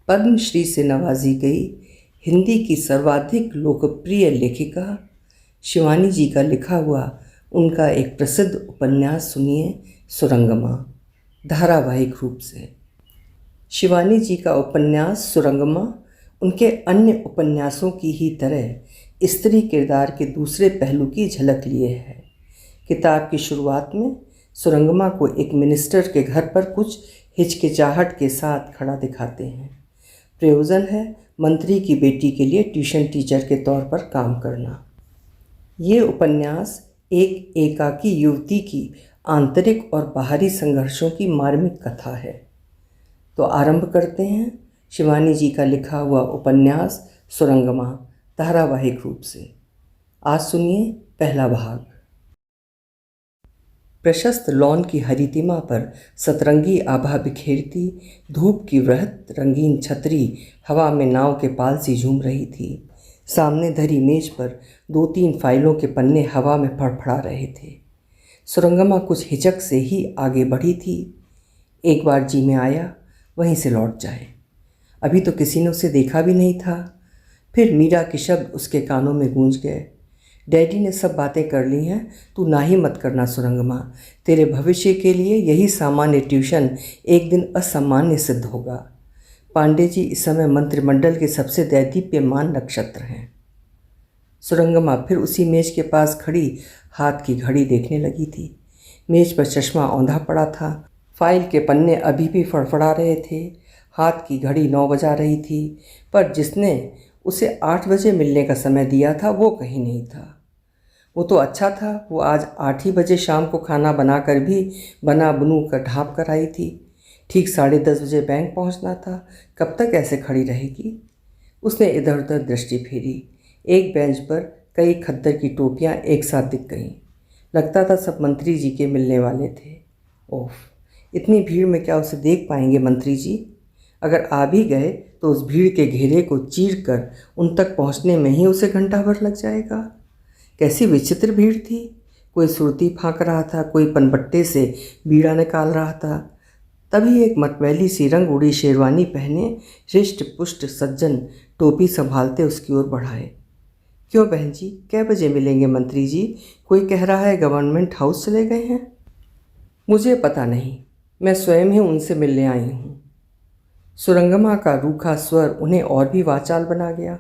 पद्मश्री से नवाजी गई हिंदी की सर्वाधिक लोकप्रिय लेखिका शिवानी जी का लिखा हुआ उनका एक प्रसिद्ध उपन्यास सुनिए, सुरंगमा, धारावाहिक रूप से। शिवानी जी का उपन्यास सुरंगमा उनके अन्य उपन्यासों की ही तरह स्त्री किरदार के दूसरे पहलू की झलक लिए है। किताब की शुरुआत में सुरंगमा को एक मिनिस्टर के घर पर कुछ हिचकिचाहट के साथ खड़ा दिखाते हैं। प्रयोजन है मंत्री की बेटी के लिए ट्यूशन टीचर के तौर पर काम करना। ये उपन्यास एक एकाकी युवती की आंतरिक और बाहरी संघर्षों की मार्मिक कथा है। तो आरंभ करते हैं शिवानी जी का लिखा हुआ उपन्यास सुरंगमा, धारावाहिक रूप से। आज सुनिए पहला भाग। प्रशस्त लॉन की हरितिमा पर सतरंगी आभा बिखेरती धूप की वृहत रंगीन छतरी हवा में नाव के पाल सी झूम रही थी। सामने धरी मेज पर 2-3 फाइलों के पन्ने हवा में फड़फड़ा रहे थे। सुरंगमा कुछ हिचक से ही आगे बढ़ी थी। एक बार जी में आया वहीं से लौट जाए। अभी तो किसी ने उसे देखा भी नहीं था। फिर मीरा के शब्द उसके कानों में गूंज गए। डैडी ने सब बातें कर ली हैं, तू ना ही मत करना सुरंगमा। तेरे भविष्य के लिए यही सामान्य ट्यूशन एक दिन असामान्य सिद्ध होगा। पांडे जी इस समय मंत्रिमंडल के सबसे दैदीप्यमान नक्षत्र हैं। सुरंगमा फिर उसी मेज के पास खड़ी हाथ की घड़ी देखने लगी थी। मेज पर चश्मा औंधा पड़ा था। फाइल के पन्ने अभी भी फड़फड़ा रहे थे। हाथ की घड़ी 9 बजा रही थी, पर जिसने उसे 8 बजे मिलने का समय दिया था वो कहीं नहीं था। वो तो अच्छा था, वो आज 8 ही बजे शाम को खाना बनाकर भी बना बनू कर ढाँप कर आई थी। ठीक 10:30 बजे बैंक पहुंचना था। कब तक ऐसे खड़ी रहेगी? उसने इधर उधर दृष्टि फेरी। एक बेंच पर कई खद्दर की टोपियां एक साथ दिख गईं। लगता था सब मंत्री जी के मिलने वाले थे। ओफ, इतनी भीड़ में क्या उसे देख पाएंगे मंत्री जी? अगर आ भी गए तो उस भीड़ के घेरे को चीर कर उन तक पहुंचने में ही उसे घंटा भर लग जाएगा। कैसी विचित्र भीड़ थी। कोई सुरती फाँक रहा था, कोई पनबट्टे से बीड़ा निकाल रहा था। तभी एक मतमैली सी रंग उड़ी शेरवानी पहने हृष्ट पुष्ट सज्जन टोपी संभालते उसकी ओर बढ़ाए। क्यों बहन जी, कै बजे मिलेंगे मंत्री जी? कोई कह रहा है गवर्नमेंट हाउस चले गए हैं। मुझे पता नहीं, मैं स्वयं ही उनसे मिलने आई हूँ। सुरंगमा का रूखा स्वर उन्हें और भी वाचाल बना गया।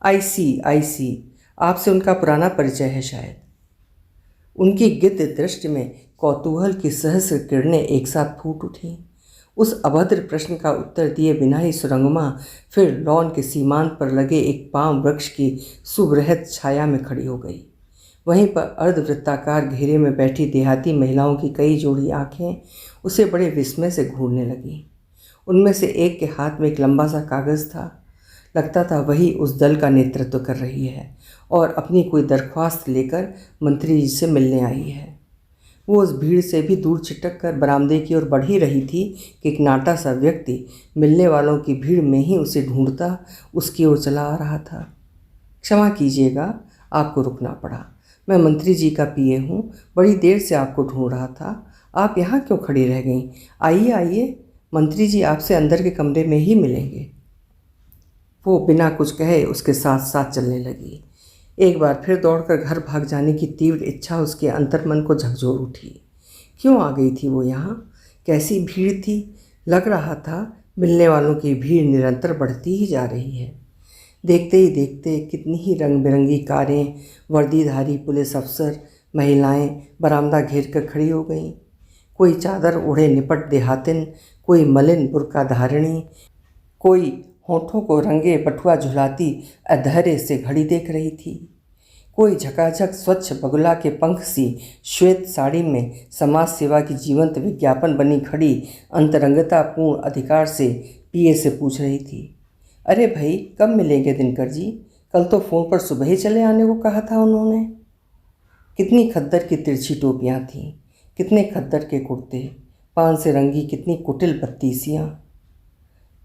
आई सी, आपसे उनका पुराना परिचय है शायद। उनकी गिद्ध दृष्टि में कौतूहल की सहस्र किरणें एक साथ फूट उठीं। उस अभद्र प्रश्न का उत्तर दिए बिना ही सुरंगमा फिर लॉन के सीमांत पर लगे एक पाम वृक्ष की सुबृहत छाया में खड़ी हो गई। वहीं पर अर्धवृत्ताकार घेरे में बैठी देहाती महिलाओं की कई जोड़ी आंखें उसे बड़े विस्मय से घूरने लगीं। उनमें से एक के हाथ में एक लंबा सा कागज़ था। लगता था वही उस दल का नेतृत्व कर रही है और अपनी कोई दरख्वास्त लेकर मंत्री जी से मिलने आई है। वो उस भीड़ से भी दूर छिटक कर बरामदे की ओर बढ़ ही रही थी कि एक नाटा सा व्यक्ति मिलने वालों की भीड़ में ही उसे ढूंढता उसकी ओर चला आ रहा था। क्षमा कीजिएगा, आपको रुकना पड़ा। मैं मंत्री जी का पीए हूँ, बड़ी देर से आपको ढूंढ रहा था। आप यहाँ क्यों खड़ी रह गईं? आइए आइए, मंत्री जी आपसे अंदर के कमरे में ही मिलेंगे। वो बिना कुछ कहे उसके साथ साथ चलने लगी। एक बार फिर दौड़कर घर भाग जाने की तीव्र इच्छा उसके अंतर्मन को झकझोर उठी। क्यों आ गई थी वो यहाँ? कैसी भीड़ थी। लग रहा था मिलने वालों की भीड़ निरंतर बढ़ती ही जा रही है। देखते ही देखते कितनी ही रंग बिरंगी कारें, वर्दीधारी पुलिस अफसर, महिलाएं बरामदा घेर कर खड़ी हो गईं। कोई चादर ओढ़े निपट देहातिन, कोई मलिन बुर्का धारिणी, कोई होठों को रंगे पटुआ झुलाती अधैर्य से घड़ी देख रही थी। कोई झकाझक स्वच्छ बगुला के पंख सी श्वेत साड़ी में समाज सेवा की जीवंत विज्ञापन बनी खड़ी अंतरंगतापूर्ण अधिकार से पीए से पूछ रही थी, अरे भाई कब मिलेंगे दिनकर जी? कल तो फ़ोन पर सुबह ही चले आने को कहा था उन्होंने। कितनी खद्दर की तिरछी टोपियाँ थीं, कितने खद्दर के कुर्ते, पान से रंगी कितनी कुटिल बत्तीसियाँ।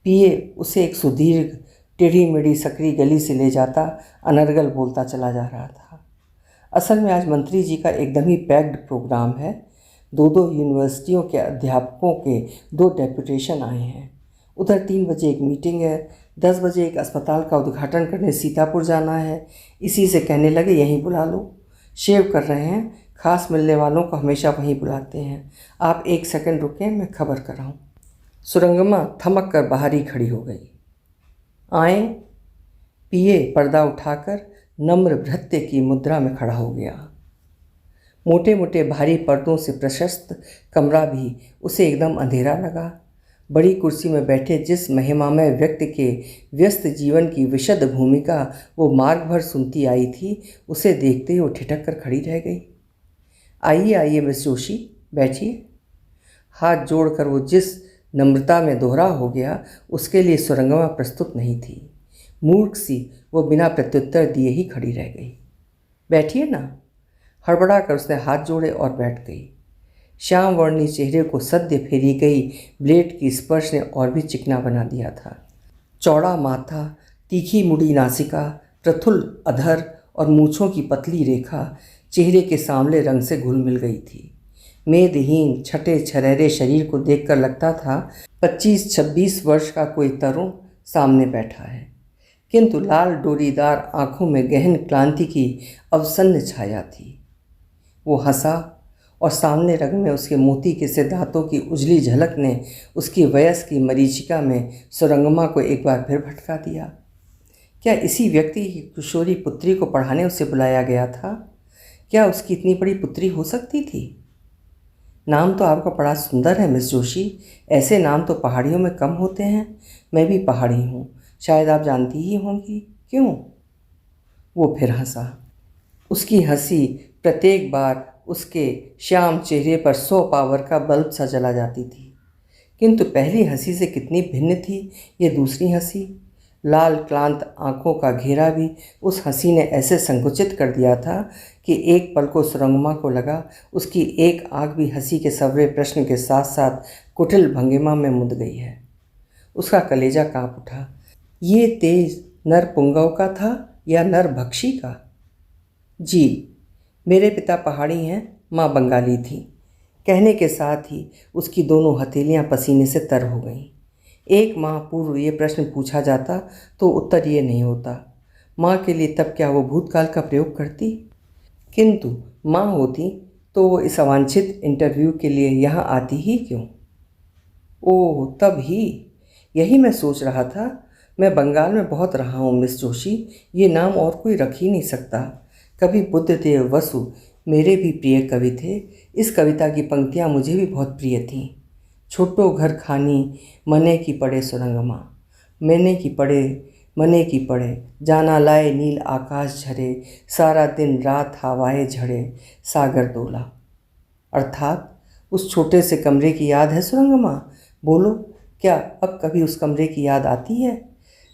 पीए उसे एक सुदीर्घ टेढ़ी मेढ़ी सकरी गली से ले जाता अनर्गल बोलता चला जा रहा था। असल में आज मंत्री जी का एकदम ही पैक्ड प्रोग्राम है। 2 यूनिवर्सिटियों के अध्यापकों के 2 डेपुटेशन आए हैं उधर 3 बजे एक मीटिंग है, 10 बजे एक अस्पताल का उद्घाटन करने सीतापुर जाना है। इसी से कहने लगे यहीं बुला लो। शेव कर रहे हैं, खास मिलने वालों को हमेशा वहीं बुलाते हैं। आप 1 सेकंड रुकें, मैं खबर कराऊं। सुरंगमा थमक कर बाहर ही खड़ी हो गई। आए। पीए पर्दा उठाकर नम्र भृत्य की मुद्रा में खड़ा हो गया। मोटे मोटे भारी पर्दों से प्रशस्त कमरा भी उसे एकदम अंधेरा लगा। बड़ी कुर्सी में बैठे जिस महिमामय व्यक्ति के व्यस्त जीवन की विशद भूमिका वो मार्ग भर सुनती आई थी, उसे देखते ही वो ठिठक कर खड़ी रह गई। आइए आइए मिस जोशी, बैठिए। हाथ जोड़कर वो जिस नम्रता में दोहरा हो गया, उसके लिए सुरंगमा प्रस्तुत नहीं थी। मूर्ख सी वो बिना प्रत्युत्तर दिए ही खड़ी रह गई। बैठिए ना। हड़बड़ा कर उसने हाथ जोड़े और बैठ गई। श्याम वर्णी चेहरे को सद्य फेरी गई ब्लेड की स्पर्श ने और भी चिकना बना दिया था। चौड़ा माथा, तीखी मुड़ी नासिका, प्रफुल्ल अधर और मूछों की पतली रेखा चेहरे के सांवले रंग से घुल मिल गई थी। मेदहीन छठे छरहरे शरीर को देखकर लगता था 25-26 वर्ष का कोई तरुण सामने बैठा है, किंतु लाल डोरीदार आंखों में गहन क्लांति की अवसन्न छाया थी। वो हंसा और सामने रंग में उसके मोती के से दांतों की उजली झलक ने उसकी वयस की मरीचिका में सुरंगमा को एक बार फिर भटका दिया। क्या इसी व्यक्ति की किशोरी पुत्री को पढ़ाने उसे बुलाया गया था? क्या उसकी इतनी बड़ी पुत्री हो सकती थी? नाम तो आपका बड़ा सुंदर है मिस जोशी, ऐसे नाम तो पहाड़ियों में कम होते हैं। मैं भी पहाड़ी हूँ, शायद आप जानती ही होंगी। क्यों? वो फिर हंसा। उसकी हंसी प्रत्येक बार उसके श्याम चेहरे पर 100 पावर का बल्ब सा जला जाती थी, किंतु पहली हंसी से कितनी भिन्न थी ये दूसरी हंसी। लाल क्लांत आंखों का घेरा भी उस हंसी ने ऐसे संकुचित कर दिया था कि एक पल को सुरंगमा को लगा उसकी एक आंख भी हंसी के सवरे प्रश्न के साथ साथ कुटिल भंगिमा में मुद गई है। उसका कलेजा कांप उठा। ये तेज नर पुंगव का था या नर भक्षी का? जी, मेरे पिता पहाड़ी हैं, माँ बंगाली थी। कहने के साथ ही उसकी दोनों हथेलियाँ पसीने से तर हो गईं। 1 माह पूर्व ये प्रश्न पूछा जाता तो उत्तर ये नहीं होता। माँ के लिए तब क्या वो भूतकाल का प्रयोग करती? किंतु माँ होती तो वो इस अवांछित इंटरव्यू के लिए यहाँ आती ही क्यों? ओह, तब ही यही मैं सोच रहा था। मैं बंगाल में बहुत रहा हूँ मिस जोशी, ये नाम और कोई रख ही नहीं सकता। कवि बुद्धदेव वसु मेरे भी प्रिय कवि थे। इस कविता की पंक्तियाँ मुझे भी बहुत प्रिय थीं। छोटो घर खानी मने की पड़े सुरंगमा, मैंने की पड़े मने की पड़े, जाना लाए नील आकाश झरे, सारा दिन रात हवाएं झड़े, सागर डोला। अर्थात उस छोटे से कमरे की याद है सुरंगमा? बोलो, क्या अब कभी उस कमरे की याद आती है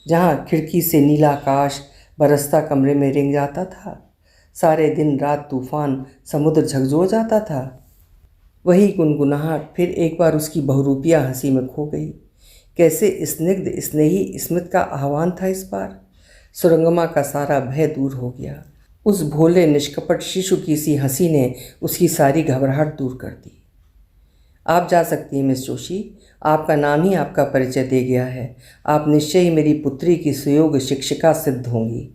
जहाँ खिड़की से नीला आकाश बरसता कमरे में रिंग जाता था, सारे दिन रात तूफान समुद्र झकझोर जाता था? वही गुनगुनाहट फिर एक बार उसकी बहुरूपिया हंसी में खो गई। कैसे स्निग्ध स्नेही स्मित का आह्वान था इस बार। सुरंगमा का सारा भय दूर हो गया। उस भोले निष्कपट शिशु की सी हंसी ने उसकी सारी घबराहट दूर कर दी। आप जा सकती हैं मिस जोशी, आपका नाम ही आपका परिचय दे गया है। आप निश्चय ही मेरी पुत्री की सुयोग शिक्षिका सिद्ध होंगी।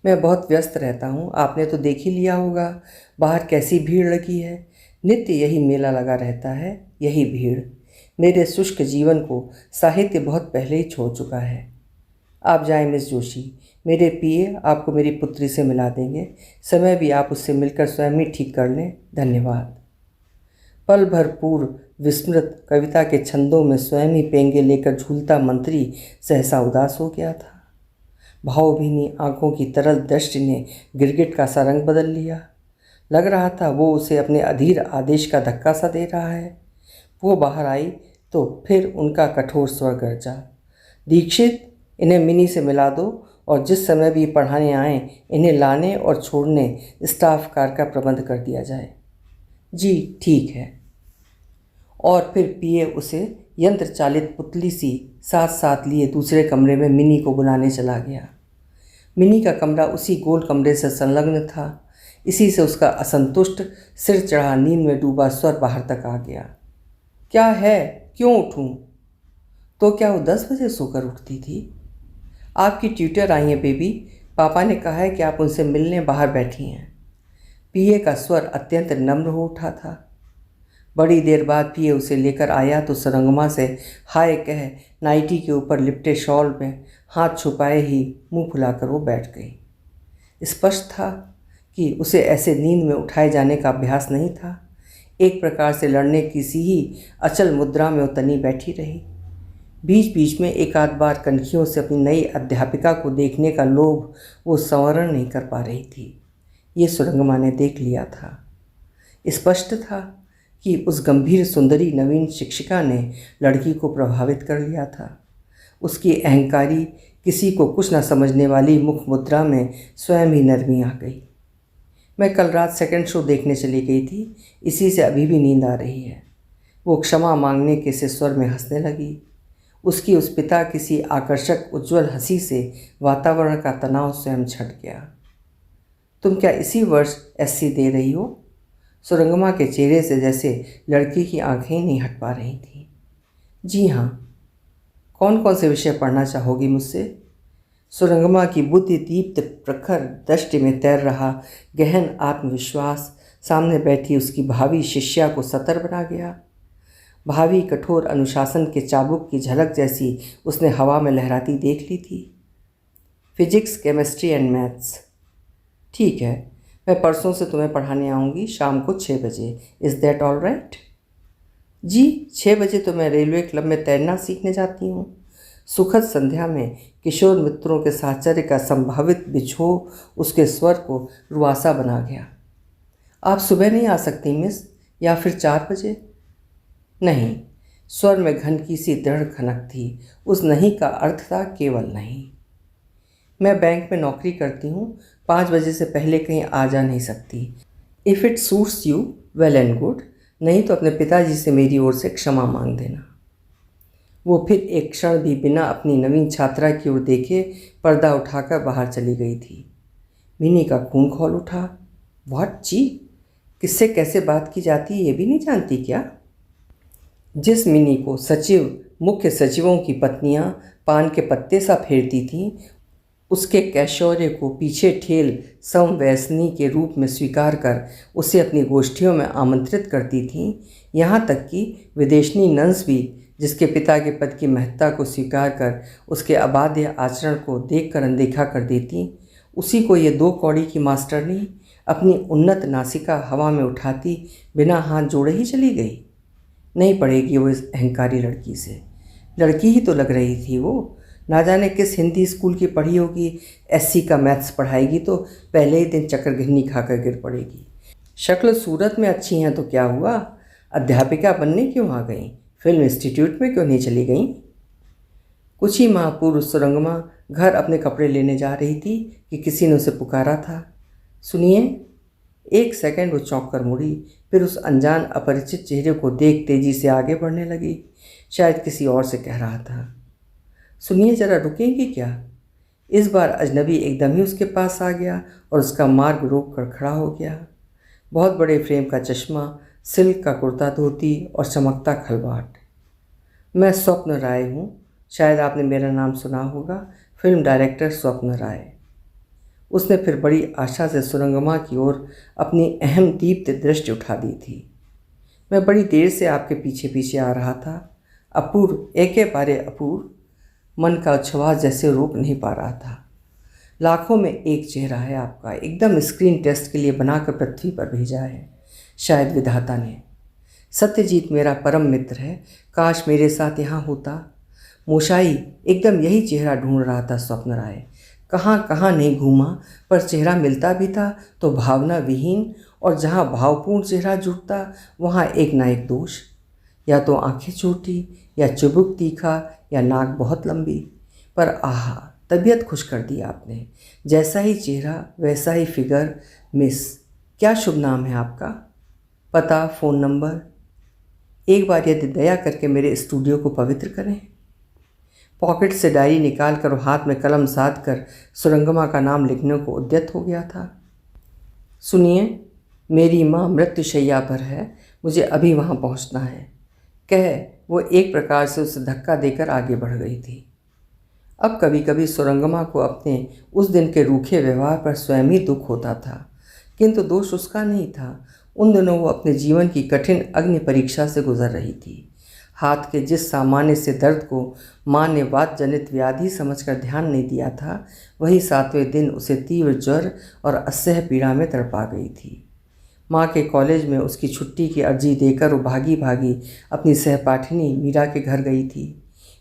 मैं बहुत व्यस्त रहता हूँ, आपने तो देख ही लिया होगा बाहर कैसी भीड़ लगी है। नित्य यही मेला लगा रहता है, यही भीड़ मेरे शुष्क जीवन को साहित्य बहुत पहले ही छोड़ चुका है। आप जाएं मिस जोशी, मेरे पिए आपको मेरी पुत्री से मिला देंगे। समय भी आप उससे मिलकर स्वयं ही ठीक कर लें। धन्यवाद। पल भर पूर्व विस्मृत कविता के छंदों में स्वयं ही पेंगे लेकर झूलता मंत्री सहसा उदास हो गया था। भावभीनी आंखों की तरल दृष्टि ने गिरगिट का सा रंग बदल लिया। लग रहा था वो उसे अपने अधीर आदेश का धक्का सा दे रहा है। वो बाहर आई तो फिर उनका कठोर स्वर गरजा, दीक्षित, इन्हें मिनी से मिला दो और जिस समय भी पढ़ाने आएँ इन्हें लाने और छोड़ने स्टाफ कार का प्रबंध कर दिया जाए। जी ठीक है। और फिर पिए उसे यंत्र चालित पुतली सी साथ साथ लिए दूसरे कमरे में मिनी को बुलाने चला गया। मिनी का कमरा उसी गोल कमरे से संलग्न था। इसी से उसका असंतुष्ट सिर चढ़ा नींद में डूबा स्वर बाहर तक आ गया। क्या है, क्यों उठूं? तो क्या वो 10 बजे सोकर उठती थी? आपकी ट्यूटर आई हैं बेबी, पापा ने कहा है कि आप उनसे मिलने बाहर बैठी हैं। पीए का स्वर अत्यंत नम्र हो उठा था। बड़ी देर बाद पीए उसे लेकर आया तो सुरंगमा से हाय कह नाइटी के ऊपर लिपटे शॉल में हाथ छुपाए ही मुंह फुलाकर वो बैठ गई। स्पष्ट था कि उसे ऐसे नींद में उठाए जाने का अभ्यास नहीं था। एक प्रकार से लड़ने की सी ही अचल मुद्रा में वो तनी बैठी रही। बीच बीच में एक आध बार कनखियों से अपनी नई अध्यापिका को देखने का लोभ वो संवरण नहीं कर पा रही थी। ये सुरंगमा ने देख लिया था। स्पष्ट था कि उस गंभीर सुंदरी नवीन शिक्षिका ने लड़की को प्रभावित कर लिया था। उसकी अहंकारी, किसी को कुछ न समझने वाली मुख मुद्रा में स्वयं ही नरमी आ गई। मैं कल रात सेकंड शो देखने चली गई थी, इसी से अभी भी नींद आ रही है। वो क्षमा मांगने के से स्वर में हंसने लगी। उसकी उस पिता किसी आकर्षक उज्ज्वल हंसी से वातावरण का तनाव स्वयं छट गया। तुम क्या इसी वर्ष एससी दे रही हो? सुरंगमा के चेहरे से जैसे लड़की की आंखें नहीं हट पा रही थीं। जी हाँ। कौन कौन से विषय पढ़ना चाहोगी मुझसे? सुरंगमा की बुद्धि दीप्त प्रखर दृष्टि में तैर रहा गहन आत्मविश्वास सामने बैठी उसकी भावी शिष्या को सतर बना गया। भावी कठोर अनुशासन के चाबुक की झलक जैसी उसने हवा में लहराती देख ली थी। Physics, chemistry and maths. ठीक है, मैं परसों से तुम्हें पढ़ाने आऊँगी शाम को 6 बजे। Is that all right? जी, 6 बजे तो मैं रेलवे क्लब में तैरना सीखने जाती हूँ। सुखद संध्या में किशोर मित्रों के साहचर्य का संभावित बिछोह उसके स्वर को रुआसा बना गया। आप सुबह नहीं आ सकती मिस, या फिर 4 बजे? नहीं। स्वर में घनकी सी दृढ़ खनक थी। उस नहीं का अर्थ था केवल नहीं। मैं बैंक में नौकरी करती हूँ, 5 बजे से पहले कहीं आ जा नहीं सकती। If it suits you well and good, नहीं तो अपने पिताजी से मेरी ओर से क्षमा मांग देना। वो फिर एक क्षण भी बिना अपनी नवीन छात्रा की ओर देखे पर्दा उठाकर बाहर चली गई थी। मिनी का खून खौल उठा। व्हाट जी, किससे कैसे बात की जाती है ये भी नहीं जानती क्या? जिस मिनी को सचिव, मुख्य सचिवों की पत्नियां पान के पत्ते सा फेरती थीं, उसके कैशौर्य को पीछे ठेल समवयस्नी के रूप में स्वीकार कर उसे अपनी गोष्ठियों में आमंत्रित करती थीं, यहाँ तक कि विदेशनी नंस भी जिसके पिता के पद की महत्ता को स्वीकार कर उसके अबाध्य आचरण को देखकर अनदेखा कर देती, उसी को ये 2 कौड़ी की मास्टरनी अपनी उन्नत नासिका हवा में उठाती बिना हाथ जोड़े ही चली गई। नहीं पढ़ेगी वो इस अहंकारी लड़की से। लड़की ही तो लग रही थी वो। ना जाने किस हिंदी स्कूल की पढ़ी होगी, एससी का मैथ्स पढ़ाएगी तो पहले ही दिन चक्कर घिन्नी खाकर गिर पड़ेगी। शक्ल सूरत में अच्छी हैं तो क्या हुआ, अध्यापिका बनने क्यों आ गई? फिल्म इंस्टीट्यूट में क्यों नहीं चली गई? कुछ ही माह पूर्व सुरंगमा घर अपने कपड़े लेने जा रही थी कि किसी ने उसे पुकारा था। सुनिए। 1 सेकंड वो चौंक कर मुड़ी, फिर उस अनजान अपरिचित चेहरे को देख तेजी से आगे बढ़ने लगी। शायद किसी और से कह रहा था। सुनिए जरा, रुकेंगी क्या? इस बार अजनबी एकदम ही उसके पास आ गया और उसका मार्ग रोक कर खड़ा हो गया। बहुत बड़े फ्रेम का चश्मा, सिल्क का कुर्ता धोती और चमकता खलबाट। मैं स्वप्न राय हूँ, शायद आपने मेरा नाम सुना होगा, फिल्म डायरेक्टर स्वप्न राय। उसने फिर बड़ी आशा से सुरंगमा की ओर अपनी अहम दीप्त दृष्टि उठा दी थी। मैं बड़ी देर से आपके पीछे पीछे आ रहा था। अपूर्व, एके बारे अपूर्व, मन का उच्छ्वास जैसे रोक नहीं पा रहा था। लाखों में एक चेहरा है आपका, एकदम स्क्रीन टेस्ट के लिए बनाकर पृथ्वी पर भेजा है शायद विधाता ने। सत्यजीत मेरा परम मित्र है, काश मेरे साथ यहाँ होता। मोशाई एकदम यही चेहरा ढूंढ रहा था स्वप्न राय। कहाँ कहाँ नहीं घूमा, पर चेहरा मिलता भी था तो भावना विहीन, और जहाँ भावपूर्ण चेहरा जुटता वहाँ एक ना एक दोष। या तो आंखें छोटी, या चुबुक तीखा, या नाक बहुत लंबी। पर आहा, तबीयत खुश कर दी आपने। जैसा ही चेहरा वैसा ही फिगर। मिस, क्या शुभ नाम है आपका? पता, फ़ोन नंबर? एक बार यदि दया करके मेरे स्टूडियो को पवित्र करें। पॉकेट से डायरी निकाल कर हाथ में कलम साध कर सुरंगमा का नाम लिखने को उद्यत हो गया था। सुनिए, मेरी माँ मृत्युशैया पर है, मुझे अभी वहाँ पहुँचना है। कह वो एक प्रकार से उसे धक्का देकर आगे बढ़ गई थी। अब कभी कभी सुरंगमा को अपने उस दिन के रूखे व्यवहार पर स्वयं ही दुख होता था, किंतु दोष उसका नहीं था। उन दिनों वो अपने जीवन की कठिन अग्नि परीक्षा से गुजर रही थी। हाथ के जिस सामान्य से दर्द को माँ ने वात जनित व्याधि समझकर ध्यान नहीं दिया था, वही 7वें दिन उसे तीव्र ज्वर और असह्य पीड़ा में तड़पा गई थी। माँ के कॉलेज में उसकी छुट्टी की अर्जी देकर वो भागी भागी अपनी सहपाठिनी मीरा के घर गई थी।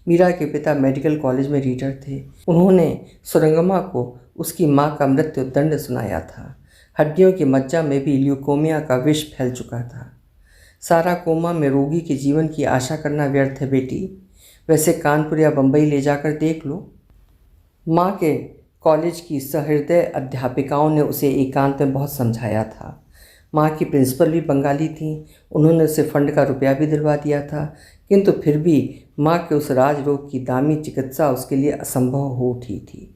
मीरा के पिता मेडिकल कॉलेज में रीडर थे। उन्होंने सुरंगमा को उसकी माँ का मृत्यु दंड सुनाया था। हड्डियों की मज्जा में भी ल्यूकोमिया का विष फैल चुका था। सारा कोमा में रोगी के जीवन की आशा करना व्यर्थ है बेटी, वैसे कानपुर या बम्बई ले जाकर देख लो। माँ के कॉलेज की सहृदय अध्यापिकाओं ने उसे एकांत में बहुत समझाया था। माँ की प्रिंसिपल भी बंगाली थी। उन्होंने उसे फंड का रुपया भी दिलवा दिया था, किंतु फिर भी माँ के उस राजरोग की दामी चिकित्सा उसके लिए असंभव हो उठी थी।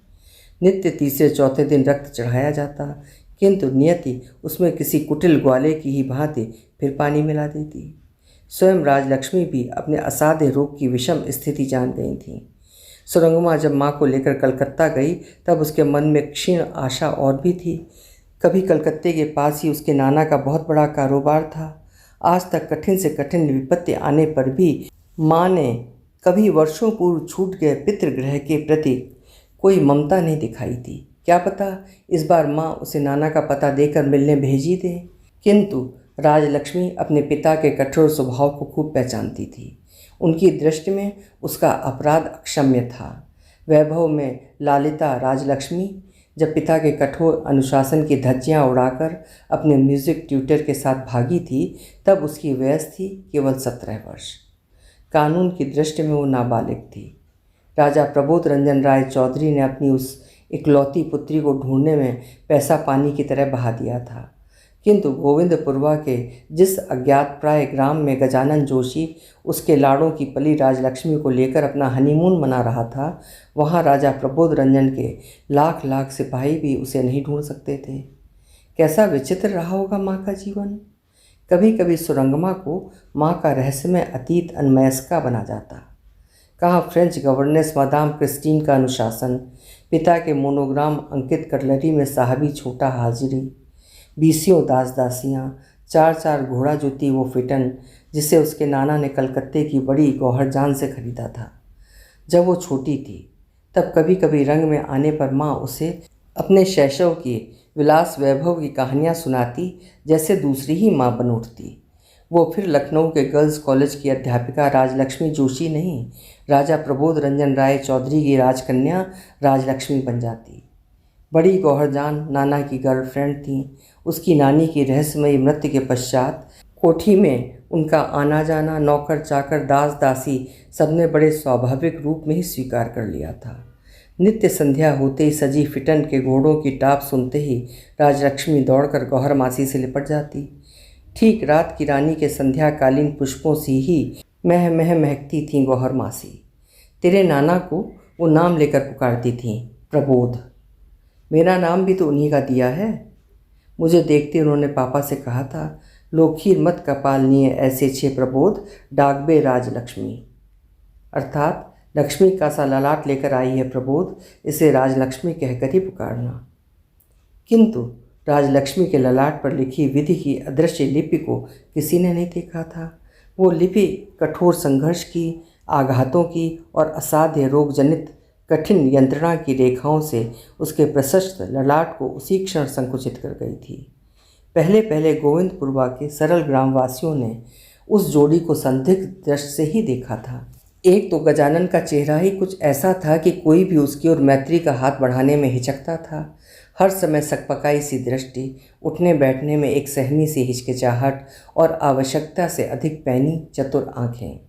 नित्य तीसरे चौथे दिन रक्त चढ़ाया जाता, किंतु नियति उसमें किसी कुटिल ग्वाले की ही भांति फिर पानी मिला देती। स्वयं राजलक्ष्मी भी अपने असाध्य रोग की विषम स्थिति जान गई थी। सुरंगमा जब माँ को लेकर कलकत्ता गई तब उसके मन में क्षीण आशा और भी थी। कभी कलकत्ते के पास ही उसके नाना का बहुत बड़ा कारोबार था। आज तक कठिन से कठिन विपत्ति आने पर भी माँ ने कभी वर्षों पूर्व छूट गए पितृगृह के प्रति कोई ममता नहीं दिखाई थी। क्या पता इस बार माँ उसे नाना का पता देकर मिलने भेजी दे। किंतु राजलक्ष्मी अपने पिता के कठोर स्वभाव को खूब पहचानती थी। उनकी दृष्टि में उसका अपराध अक्षम्य था। वैभव में लालिता राजलक्ष्मी जब पिता के कठोर अनुशासन की धज्जियाँ उड़ाकर अपने म्यूज़िक ट्यूटर के साथ भागी थी, तब उसकी वयस थी केवल 17 वर्ष। कानून की दृष्टि में वो नाबालिग थी। राजा प्रबोध रंजन राय चौधरी ने अपनी उस इकलौती पुत्री को ढूंढने में पैसा पानी की तरह बहा दिया था, किंतु गोविंदपुरवा के जिस अज्ञात प्राय ग्राम में गजानन जोशी उसके लाड़ों की पली राजलक्ष्मी को लेकर अपना हनीमून मना रहा था, वहाँ राजा प्रबोध रंजन के लाख लाख सिपाही भी उसे नहीं ढूंढ सकते थे। कैसा विचित्र रहा होगा माँ का जीवन। कभी कभी सुरंगमा को माँ का रहस्यमय अतीत अनमयस्का बना जाता। कहाँ फ्रेंच गवर्नेस मादाम क्रिस्टीन का अनुशासन, पिता के मोनोग्राम अंकित कटलरी में साहबी छोटा हाजिरी, 20 दास दासियाँ, 4 घोड़ा जूती वो फिटन जिसे उसके नाना ने कलकत्ते की बड़ी गौहरजान से खरीदा था। जब वो छोटी थी तब कभी कभी रंग में आने पर माँ उसे अपने शैशव की विलास वैभव की कहानियाँ सुनाती, जैसे दूसरी ही माँ बन उठती। वो फिर लखनऊ के गर्ल्स कॉलेज की अध्यापिका राजलक्ष्मी जोशी नहीं, राजा प्रबोध रंजन राय चौधरी की राजकन्या राजलक्ष्मी बन जाती। बड़ी गौहरजान नाना की गर्लफ्रेंड थी। उसकी नानी की रहस्यमयी मृत्यु के पश्चात कोठी में उनका आना जाना नौकर चाकर दास दासी सबने बड़े स्वाभाविक रूप में ही स्वीकार कर लिया था। नित्य संध्या होते ही सजी फिटन के घोड़ों की टाप सुनते ही राजलक्ष्मी दौड़कर गौहर मासी से लिपट जाती। ठीक रात की रानी के संध्याकालीन पुष्पों से ही महकती थीं गौहर मासी। तेरे नाना को वो नाम लेकर पुकारती थीं, प्रबोध। मेरा नाम भी तो उन्हीं का दिया है। मुझे देखते उन्होंने पापा से कहा था, लोखीर मत कपालनीय ऐसे छे प्रबोध डागबे राजलक्ष्मी। अर्थात लक्ष्मी का सा ललाट लेकर आई है प्रबोध, इसे राजलक्ष्मी कहकर ही पुकारना। किंतु राजलक्ष्मी के ललाट पर लिखी विधि की अदृश्य लिपि को किसी ने नहीं देखा था। वो लिपि कठोर संघर्ष की, आघातों की और असाध्य रोग जनित कठिन यंत्रणा की रेखाओं से उसके प्रशस्त ललाट को उसी क्षण संकुचित कर गई थी। पहले पहले गोविंदपुरवा के सरल ग्रामवासियों ने उस जोड़ी को संदिग्ध दृष्टि से ही देखा था। एक तो गजानन का चेहरा ही कुछ ऐसा था कि कोई भी उसकी ओर मैत्री का हाथ बढ़ाने में हिचकता था। हर समय सकपकाई सी दृष्टि, उठने बैठने में एक सहमी सी हिचकिचाहट और आवश्यकता से अधिक पैनी चतुर आँखें।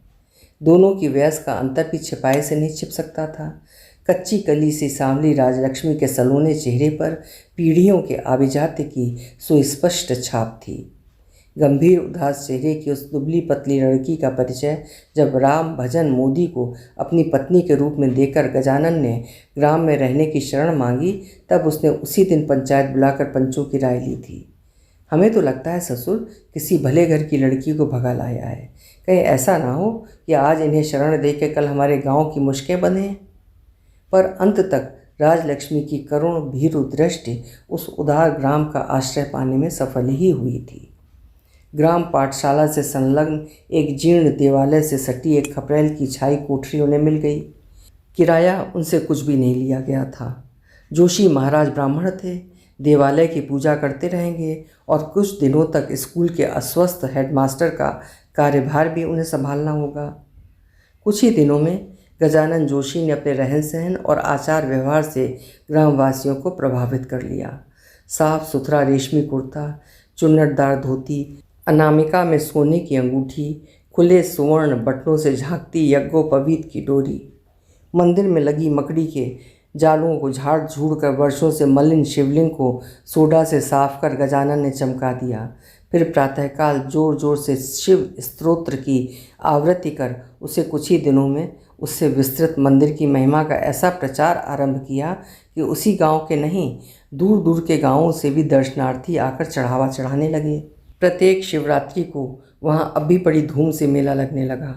दोनों की वयस का अंतर भी छिपाए से नहीं छिप सकता था। कच्ची कली सी सांवली राजलक्ष्मी के सलोने चेहरे पर पीढ़ियों के आभिजात्य की सुस्पष्ट छाप थी। गंभीर उदास चेहरे की उस दुबली पतली लड़की का परिचय जब राम भजन मोदी को अपनी पत्नी के रूप में देकर गजानन ने ग्राम में रहने की शरण मांगी, तब उसने उसी दिन पंचायत बुलाकर पंचों की राय ली थी। हमें तो लगता है ससुर किसी भले घर की लड़की को भगा लाया है, कहीं ऐसा ना हो कि आज इन्हें शरण दे के कल हमारे गांव की मुश्कें बने। पर अंत तक राजलक्ष्मी की करुण भीरु दृष्टि उस उदार ग्राम का आश्रय पाने में सफल ही हुई थी। ग्राम पाठशाला से संलग्न एक जीर्ण देवालय से सटी एक खपरेल की छाई कोठरी उन्हें मिल गई। किराया उनसे कुछ भी नहीं लिया गया था। जोशी महाराज ब्राह्मण थे, देवालय की पूजा करते रहेंगे और कुछ दिनों तक स्कूल के अस्वस्थ हेडमास्टर का कार्यभार भी उन्हें संभालना होगा। कुछ ही दिनों में गजानन जोशी ने अपने रहन सहन और आचार व्यवहार से ग्रामवासियों को प्रभावित कर लिया। साफ सुथरा रेशमी कुर्ता, चुन्नटदार धोती, अनामिका में सोने की अंगूठी, खुले सुवर्ण बटनों से झांकती यज्ञोपवीत की डोरी, मंदिर में लगी मकड़ी के जालों को झाड़ झूड़ कर वर्षों से मलिन शिवलिंग को सोडा से साफ कर गजानन ने चमका दिया। फिर प्रातःकाल जोर जोर से शिव स्तोत्र की आवृत्ति कर उसे कुछ ही दिनों में उससे विस्तृत मंदिर की महिमा का ऐसा प्रचार आरंभ किया कि उसी गांव के नहीं, दूर दूर के गांवों से भी दर्शनार्थी आकर चढ़ावा चढ़ाने लगे। प्रत्येक शिवरात्रि को वहां अब भी बड़ी धूम से मेला लगने लगा।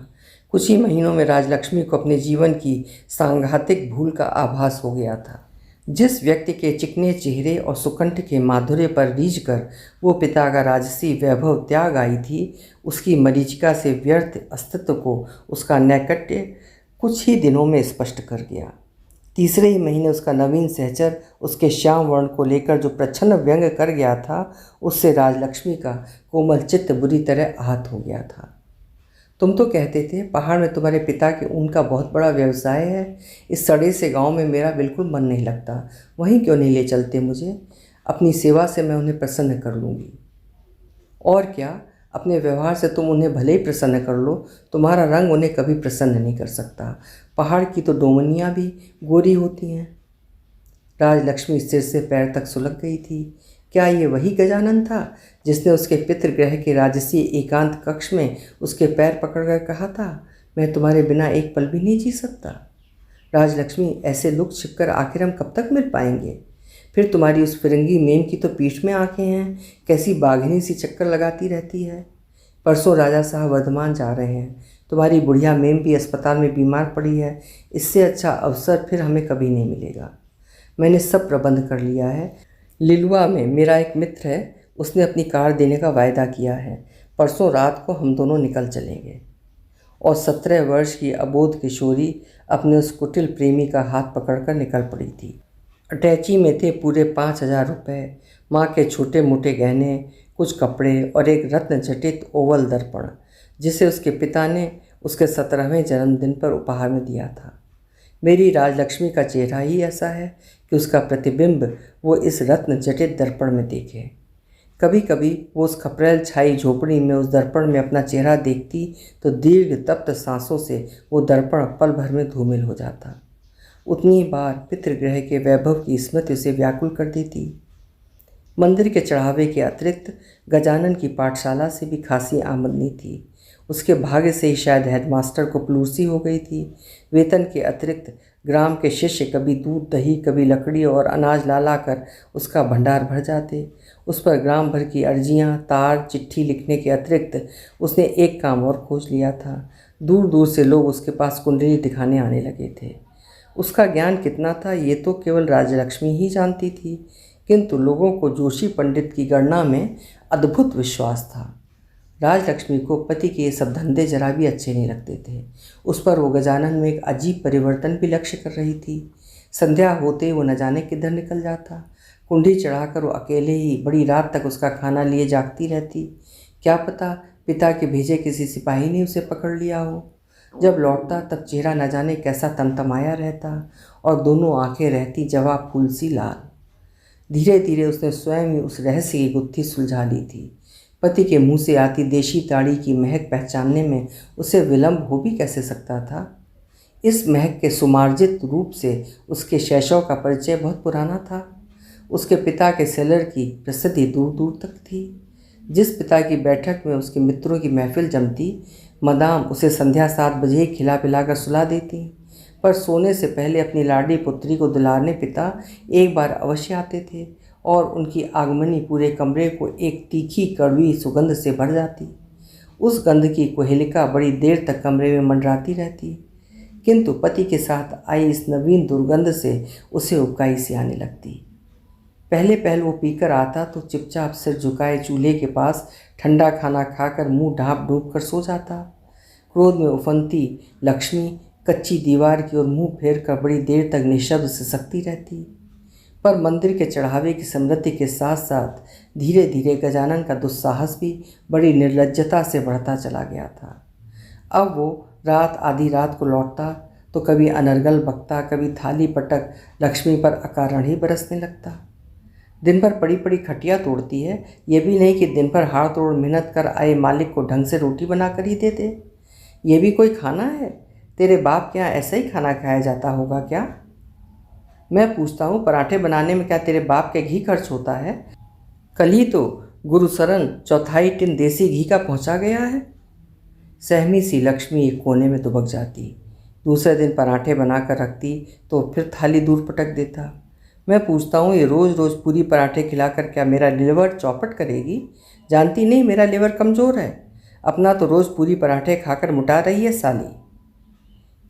कुछ ही महीनों में राजलक्ष्मी को अपने जीवन की सांघातिक भूल का आभास हो गया था। जिस व्यक्ति के चिकने चेहरे और सुकंठ के माधुर्य पर रीझ कर वो पिता का राजसी वैभव त्याग आई थी, उसकी मरीचिका से व्यर्थ अस्तित्व को उसका नैकट्य कुछ ही दिनों में स्पष्ट कर गया। तीसरे ही महीने उसका नवीन सहचर उसके श्याम वर्ण को लेकर जो प्रच्छन्न व्यंग कर गया था, उससे राजलक्ष्मी का कोमल चित्त बुरी तरह आहत हो गया था। तुम तो कहते थे पहाड़ में तुम्हारे पिता के ऊन का बहुत बड़ा व्यवसाय है। इस सड़े से गांव में मेरा बिल्कुल मन नहीं लगता, वहीं क्यों नहीं ले चलते मुझे? अपनी सेवा से मैं उन्हें प्रसन्न कर लूँगी। और क्या, अपने व्यवहार से तुम उन्हें भले ही प्रसन्न कर लो, तुम्हारा रंग उन्हें कभी प्रसन्न नहीं कर सकता। पहाड़ की तो डोमनियाँ भी गोरी होती हैं। राजलक्ष्मी सिर से पैर तक सुलग गई थी। क्या ये वही गजानन था जिसने उसके पितृगृह के राजसी एकांत कक्ष में उसके पैर पकड़कर कहा था, मैं तुम्हारे बिना एक पल भी नहीं जी सकता? राजलक्ष्मी, ऐसे लुक छिपकर आखिर हम कब तक मिल पाएंगे? फिर तुम्हारी उस फिरंगी मेम की तो पीठ में आंखें हैं, कैसी बाघिनी सी चक्कर लगाती रहती है। परसों राजा साहब वर्धमान जा रहे हैं, तुम्हारी बुढ़िया मेम भी अस्पताल में बीमार पड़ी है। इससे अच्छा अवसर फिर हमें कभी नहीं मिलेगा। मैंने सब प्रबंध कर लिया है। लिलुआ में मेरा एक मित्र है, उसने अपनी कार देने का वायदा किया है। परसों रात को हम दोनों निकल चलेंगे। और 17 वर्ष की अबोध किशोरी अपने उस कुटिल प्रेमी का हाथ पकड़कर निकल पड़ी थी। अटैची में थे पूरे 5,000 रुपये, माँ के छोटे मोटे गहने, कुछ कपड़े और एक रत्न जटित ओवल दर्पण, जिसे उसके पिता ने उसके 17वें जन्मदिन पर उपहार में दिया था। मेरी राजलक्ष्मी का चेहरा ही ऐसा है कि उसका प्रतिबिंब वो इस रत्न जटित दर्पण में देखे। कभी कभी वो उस खपरेल छाई झोपड़ी में उस दर्पण में अपना चेहरा देखती तो दीर्घ तप्त सांसों से वो दर्पण पल भर में धूमिल हो जाता। उतनी बार पितृगृह के वैभव की स्मृति उसे व्याकुल कर देती। मंदिर के चढ़ावे के अतिरिक्त गजानन की पाठशाला से भी खासी आमदनी थी। उसके भाग्य से ही शायद हेडमास्टर को प्लूसी हो गई थी। वेतन के अतिरिक्त ग्राम के शिष्य कभी दूध दही, कभी लकड़ी और अनाज ला ला कर उसका भंडार भर जाते। उस पर ग्राम भर की अर्जियाँ, तार, चिट्ठी लिखने के अतिरिक्त उसने एक काम और खोज लिया था। दूर दूर से लोग उसके पास कुंडली दिखाने आने लगे थे। उसका ज्ञान कितना था ये तो केवल राजलक्ष्मी ही जानती थी, किंतु लोगों को जोशी पंडित की गणना में अद्भुत विश्वास था। राजलक्ष्मी को पति के ये सब धंधे जरा भी अच्छे नहीं लगते थे। उस पर वो गजानन में एक अजीब परिवर्तन भी लक्ष्य कर रही थी। संध्या होते वो न जाने किधर निकल जाता। कुंडी चढ़ाकर वो अकेले ही बड़ी रात तक उसका खाना लिए जागती रहती। क्या पता पिता के भेजे किसी सिपाही ने उसे पकड़ लिया हो। जब लौटता तब चेहरा न जाने कैसा तमतमाया रहता और दोनों आंखें रहती जवाब फूल सी लाल। धीरे धीरे उसने स्वयं ही उस रहस्य की गुत्थी सुलझा ली थी। पति के मुंह से आती देशी ताड़ी की महक पहचानने में उसे विलंब हो भी कैसे सकता था। इस महक के सुमार्जित रूप से उसके शैशव का परिचय बहुत पुराना था। उसके पिता के सेलर की प्रसिद्धि दूर दूर तक थी। जिस पिता की बैठक में उसके मित्रों की महफिल जमती, मदाम उसे संध्या 7 बजे खिला पिलाकर सुला देती। पर सोने से पहले अपनी लाडली पुत्री को दुलारने पिता एक बार अवश्य आते थे और उनकी आगमनी पूरे कमरे को एक तीखी कड़वी सुगंध से भर जाती। उस गंध की कुहेलिका बड़ी देर तक कमरे में मंडराती रहती, किंतु पति के साथ आई इस नवीन दुर्गंध से उसे उबकाई सी आने लगती। पहले पहल वो पीकर आता तो चुपचाप सिर झुकाए चूल्हे के पास ठंडा खाना खाकर मुंह ढाँप डूब कर सो जाता। क्रोध में उफनती लक्ष्मी कच्ची दीवार की ओर मुंह फेर कर बड़ी देर तक निशब्द सिसकती रहती। पर मंदिर के चढ़ावे की समृद्धि के साथ साथ धीरे धीरे गजानन का दुस्साहस भी बड़ी निर्लज्जता से बढ़ता चला गया था। अब वो रात आधी रात को लौटता तो कभी अनर्गल बकता, कभी थाली पटक लक्ष्मी पर अकारण ही बरसने लगता। दिन भर पड़ी पड़ी खटिया तोड़ती है, ये भी नहीं कि दिन भर हाड़ तोड़ मेहनत कर आए मालिक को ढंग से रोटी बना कर ही दे दे। ये भी कोई खाना है? तेरे बाप के यहाँ ऐसा ही खाना खाया जाता होगा क्या? मैं पूछता हूँ, पराठे बनाने में क्या तेरे बाप के घी खर्च होता है? कल ही तो गुरुसरन चौथाई टिन देसी घी का पहुँचा गया है। सहमी सी लक्ष्मी एक कोने में दुबक जाती। दूसरे दिन पराठे बनाकर रखती तो फिर थाली दूर पटक देता। मैं पूछता हूँ, ये रोज़ रोज़ पूरी पराठे खिलाकर क्या मेरा लिवर चौपट करेगी? जानती नहीं मेरा लिवर कमज़ोर है। अपना तो रोज़ पूरी पराठे खाकर मुटा रही है साली।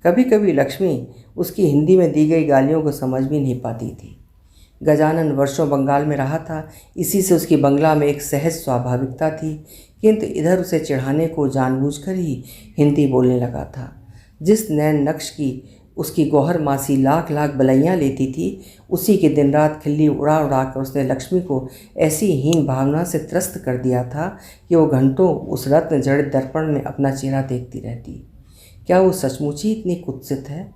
कभी कभी लक्ष्मी उसकी हिंदी में दी गई गालियों को समझ भी नहीं पाती थी। गजानन वर्षों बंगाल में रहा था, इसी से उसकी बंगला में एक सहज स्वाभाविकता थी, किंतु इधर उसे चिढ़ाने को जानबूझकर ही हिंदी बोलने लगा था। जिस नैन नक्श की उसकी गौहर मासी लाख लाख बलैयाँ लेती थी, उसी के दिन रात खिल्ली उड़ा उड़ा कर उसने लक्ष्मी को ऐसी हीन भावना से त्रस्त कर दिया था कि वो घंटों उस रत्न जड़ित दर्पण में अपना चेहरा देखती रहती। क्या वो सचमुच ही इतनी कुत्सित है?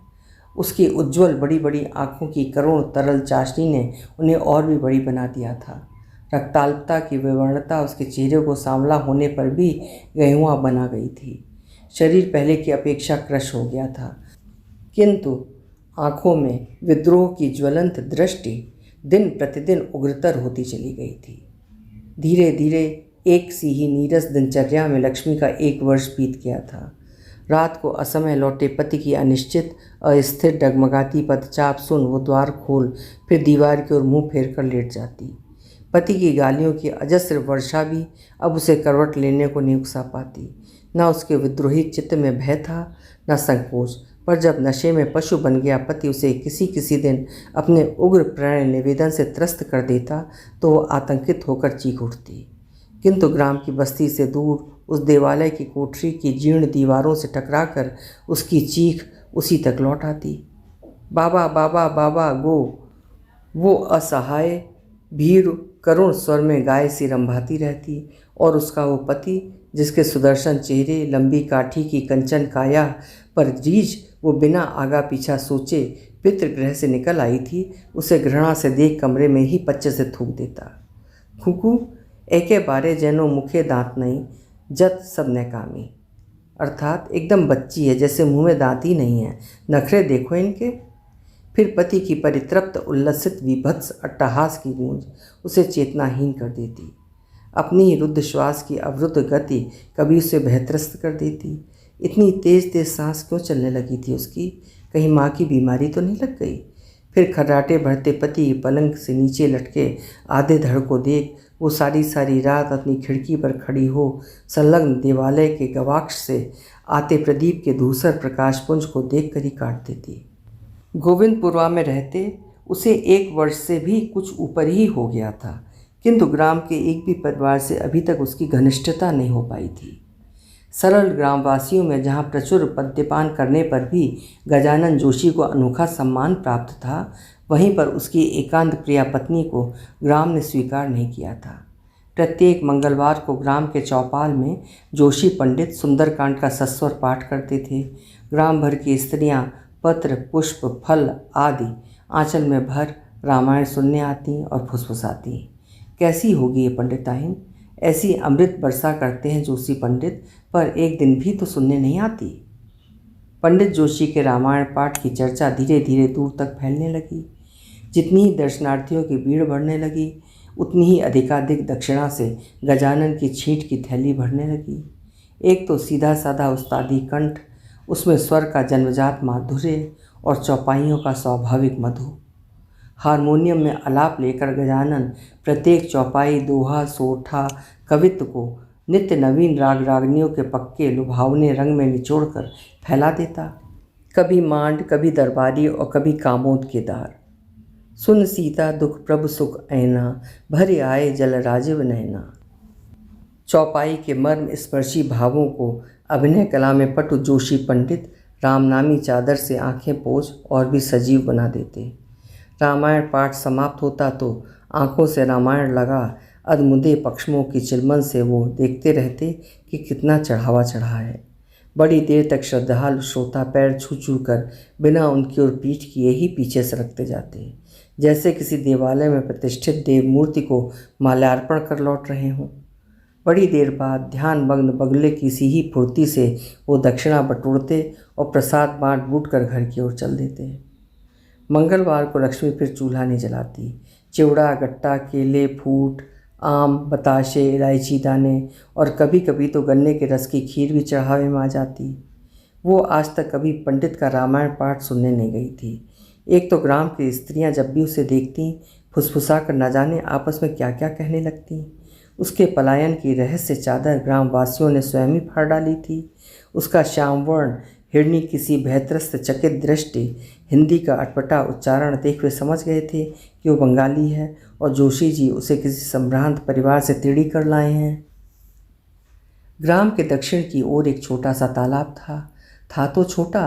उसकी उज्ज्वल बड़ी बड़ी आँखों की करुण तरल चाशनी ने उन्हें और भी बड़ी बना दिया था। रक्ताल्पता की विवर्णता उसके चेहरे को सांवला होने पर भी गेहुआ बना गई थी। शरीर पहले की अपेक्षा क्रश हो गया था, किंतु आँखों में विद्रोह की ज्वलंत दृष्टि दिन प्रतिदिन उग्रतर होती चली गई थी। धीरे धीरे एक सी ही नीरस दिनचर्या में लक्ष्मी का 1 वर्ष बीत गया था। रात को असमय लौटे पति की अनिश्चित अस्थिर डगमगाती पदचाप सुन वो द्वार खोल फिर दीवार की ओर मुँह फेर कर लेट जाती। पति की गालियों की अजस्र वर्षा भी अब उसे करवट लेने को नहीं उकसा पाती। न उसके विद्रोही चित्त में भय था, न संकोच। पर जब नशे में पशु बन गया पति उसे किसी किसी दिन अपने उग्र प्रणय निवेदन से त्रस्त कर देता तो वो आतंकित होकर चीख उठती। किंतु ग्राम की बस्ती से दूर उस देवालय की कोठरी की जीर्ण दीवारों से टकराकर उसकी चीख उसी तक लौट आती। बाबा बाबा बाबा गो। वो असहाय भीड़ करुण स्वर में गाय सी रंभाती रहती और उसका वो पति, जिसके सुदर्शन चेहरे, लंबी काठी की कंचन काया पर रीझ वो बिना आगा पीछा सोचे पितृगृह से निकल आई थी, उसे घृणा से देख कमरे में ही पच्चे से थूक देता। खुकू एके बारे जैनो मुखे दांत नहीं, जत सब नकामी। अर्थात एकदम बच्ची है, जैसे मुंह में दांत ही नहीं है, नखरे देखो इनके। फिर पति की परितृप्त उल्लसित विभत्स अट्टहास की गूंज उसे चेतनाहीन कर देती। अपनी ही रुद्ध श्वास की अवरुद्ध गति कभी उसे भयत्रस्त कर देती। इतनी तेज़ तेज़ सांस क्यों चलने लगी थी उसकी? कहीं माँ की बीमारी तो नहीं लग गई? फिर खर्राटे भरते पति पलंग से नीचे लटके आधे धड़ को देख वो सारी सारी रात अपनी खिड़की पर खड़ी हो संलग्न देवालय के गवाक्ष से आते प्रदीप के धूसर प्रकाशपुंज को देख कर ही काट देती। गोविंदपुरवा में रहते उसे 1 वर्ष से भी कुछ ऊपर ही हो गया था, किंतु ग्राम के एक भी परिवार से अभी तक उसकी घनिष्ठता नहीं हो पाई थी। सरल ग्रामवासियों में जहाँ प्रचुर मद्यपान करने पर भी गजानन जोशी को अनोखा सम्मान प्राप्त था, वहीं पर उसकी एकांत प्रिया पत्नी को ग्राम ने स्वीकार नहीं किया था। प्रत्येक मंगलवार को ग्राम के चौपाल में जोशी पंडित सुंदरकांड का सस्वर पाठ करते थे। ग्राम भर की स्त्रियां पत्र, पुष्प, फल आदि आंचल में भर रामायण सुनने आती और फुसफुसाती। कैसी होगी ये पंडिताइन? ऐसी अमृत वर्षा करते हैं जोशी पंडित, पर एक दिन भी तो सुनने नहीं आती। पंडित जोशी के रामायण पाठ की चर्चा धीरे धीरे दूर तक फैलने लगी। जितनी ही दर्शनार्थियों की भीड़ बढ़ने लगी, उतनी ही अधिकाधिक दक्षिणा से गजानन की छींट की थैली भरने लगी। एक तो सीधा साधा उस्तादी कंठ, उसमें स्वर का जन्मजात माधुर्य और चौपाइयों का स्वाभाविक मधु। हारमोनियम में आलाप लेकर गजानन प्रत्येक चौपाई, दोहा, सोठा, कवित्व को नित्य नवीन राग रागनियों के पक्के लुभावने रंग में निचोड़कर फैला देता। कभी मांड, कभी दरबारी और कभी कामोद केदार। सुन सीता दुख प्रभु सुख ऐना, भरे आए जल राजीव नैना। चौपाई के मर्म स्पर्शी भावों को अभिनय कला में पटु जोशी पंडित रामनामी चादर से आंखें पोंछ और भी सजीव बना देते। रामायण पाठ समाप्त होता तो आंखों से रामायण लगा अधमुदे पक्ष्मों की चिलमन से वो देखते रहते कि कितना चढ़ावा चढ़ा है। बड़ी देर तक श्रद्धालु श्रोता पैर छू छू कर बिना उनकी ओर पीठ किए ही पीछे सरकते जाते, जैसे किसी देवालय में प्रतिष्ठित देव मूर्ति को माल्यार्पण कर लौट रहे हों। बड़ी देर बाद ध्यान मग्न बगले की सी ही फुर्ती से वो दक्षिणा बटोरते और प्रसाद बांट बूट कर घर की ओर चल देते। मंगलवार को लक्ष्मी फिर चूल्हा नहीं जलाती। चिवड़ा, गट्टा, केले, फूट, आम, बताशे, इलायची दाने और कभी कभी तो गन्ने के रस की खीर भी चढ़ावे में आ जाती। वो आज तक कभी पंडित का रामायण पाठ सुनने नहीं गई थी। एक तो ग्राम की स्त्रियां जब भी उसे देखती फुसफुसा कर न जाने आपस में क्या क्या कहने लगती। उसके पलायन की रहस्य चादर ग्रामवासियों ने स्वयं ही फाड़ डाली थी। उसका श्यामवर्ण हिरणी किसी भयत्रस्त चकित दृष्टि हिंदी का अटपटा उच्चारण देख वे समझ गए थे कि वो बंगाली है और जोशी जी उसे किसी संभ्रांत परिवार से तिड़ी कर लाए हैं। ग्राम के दक्षिण की ओर एक छोटा सा तालाब था तो छोटा,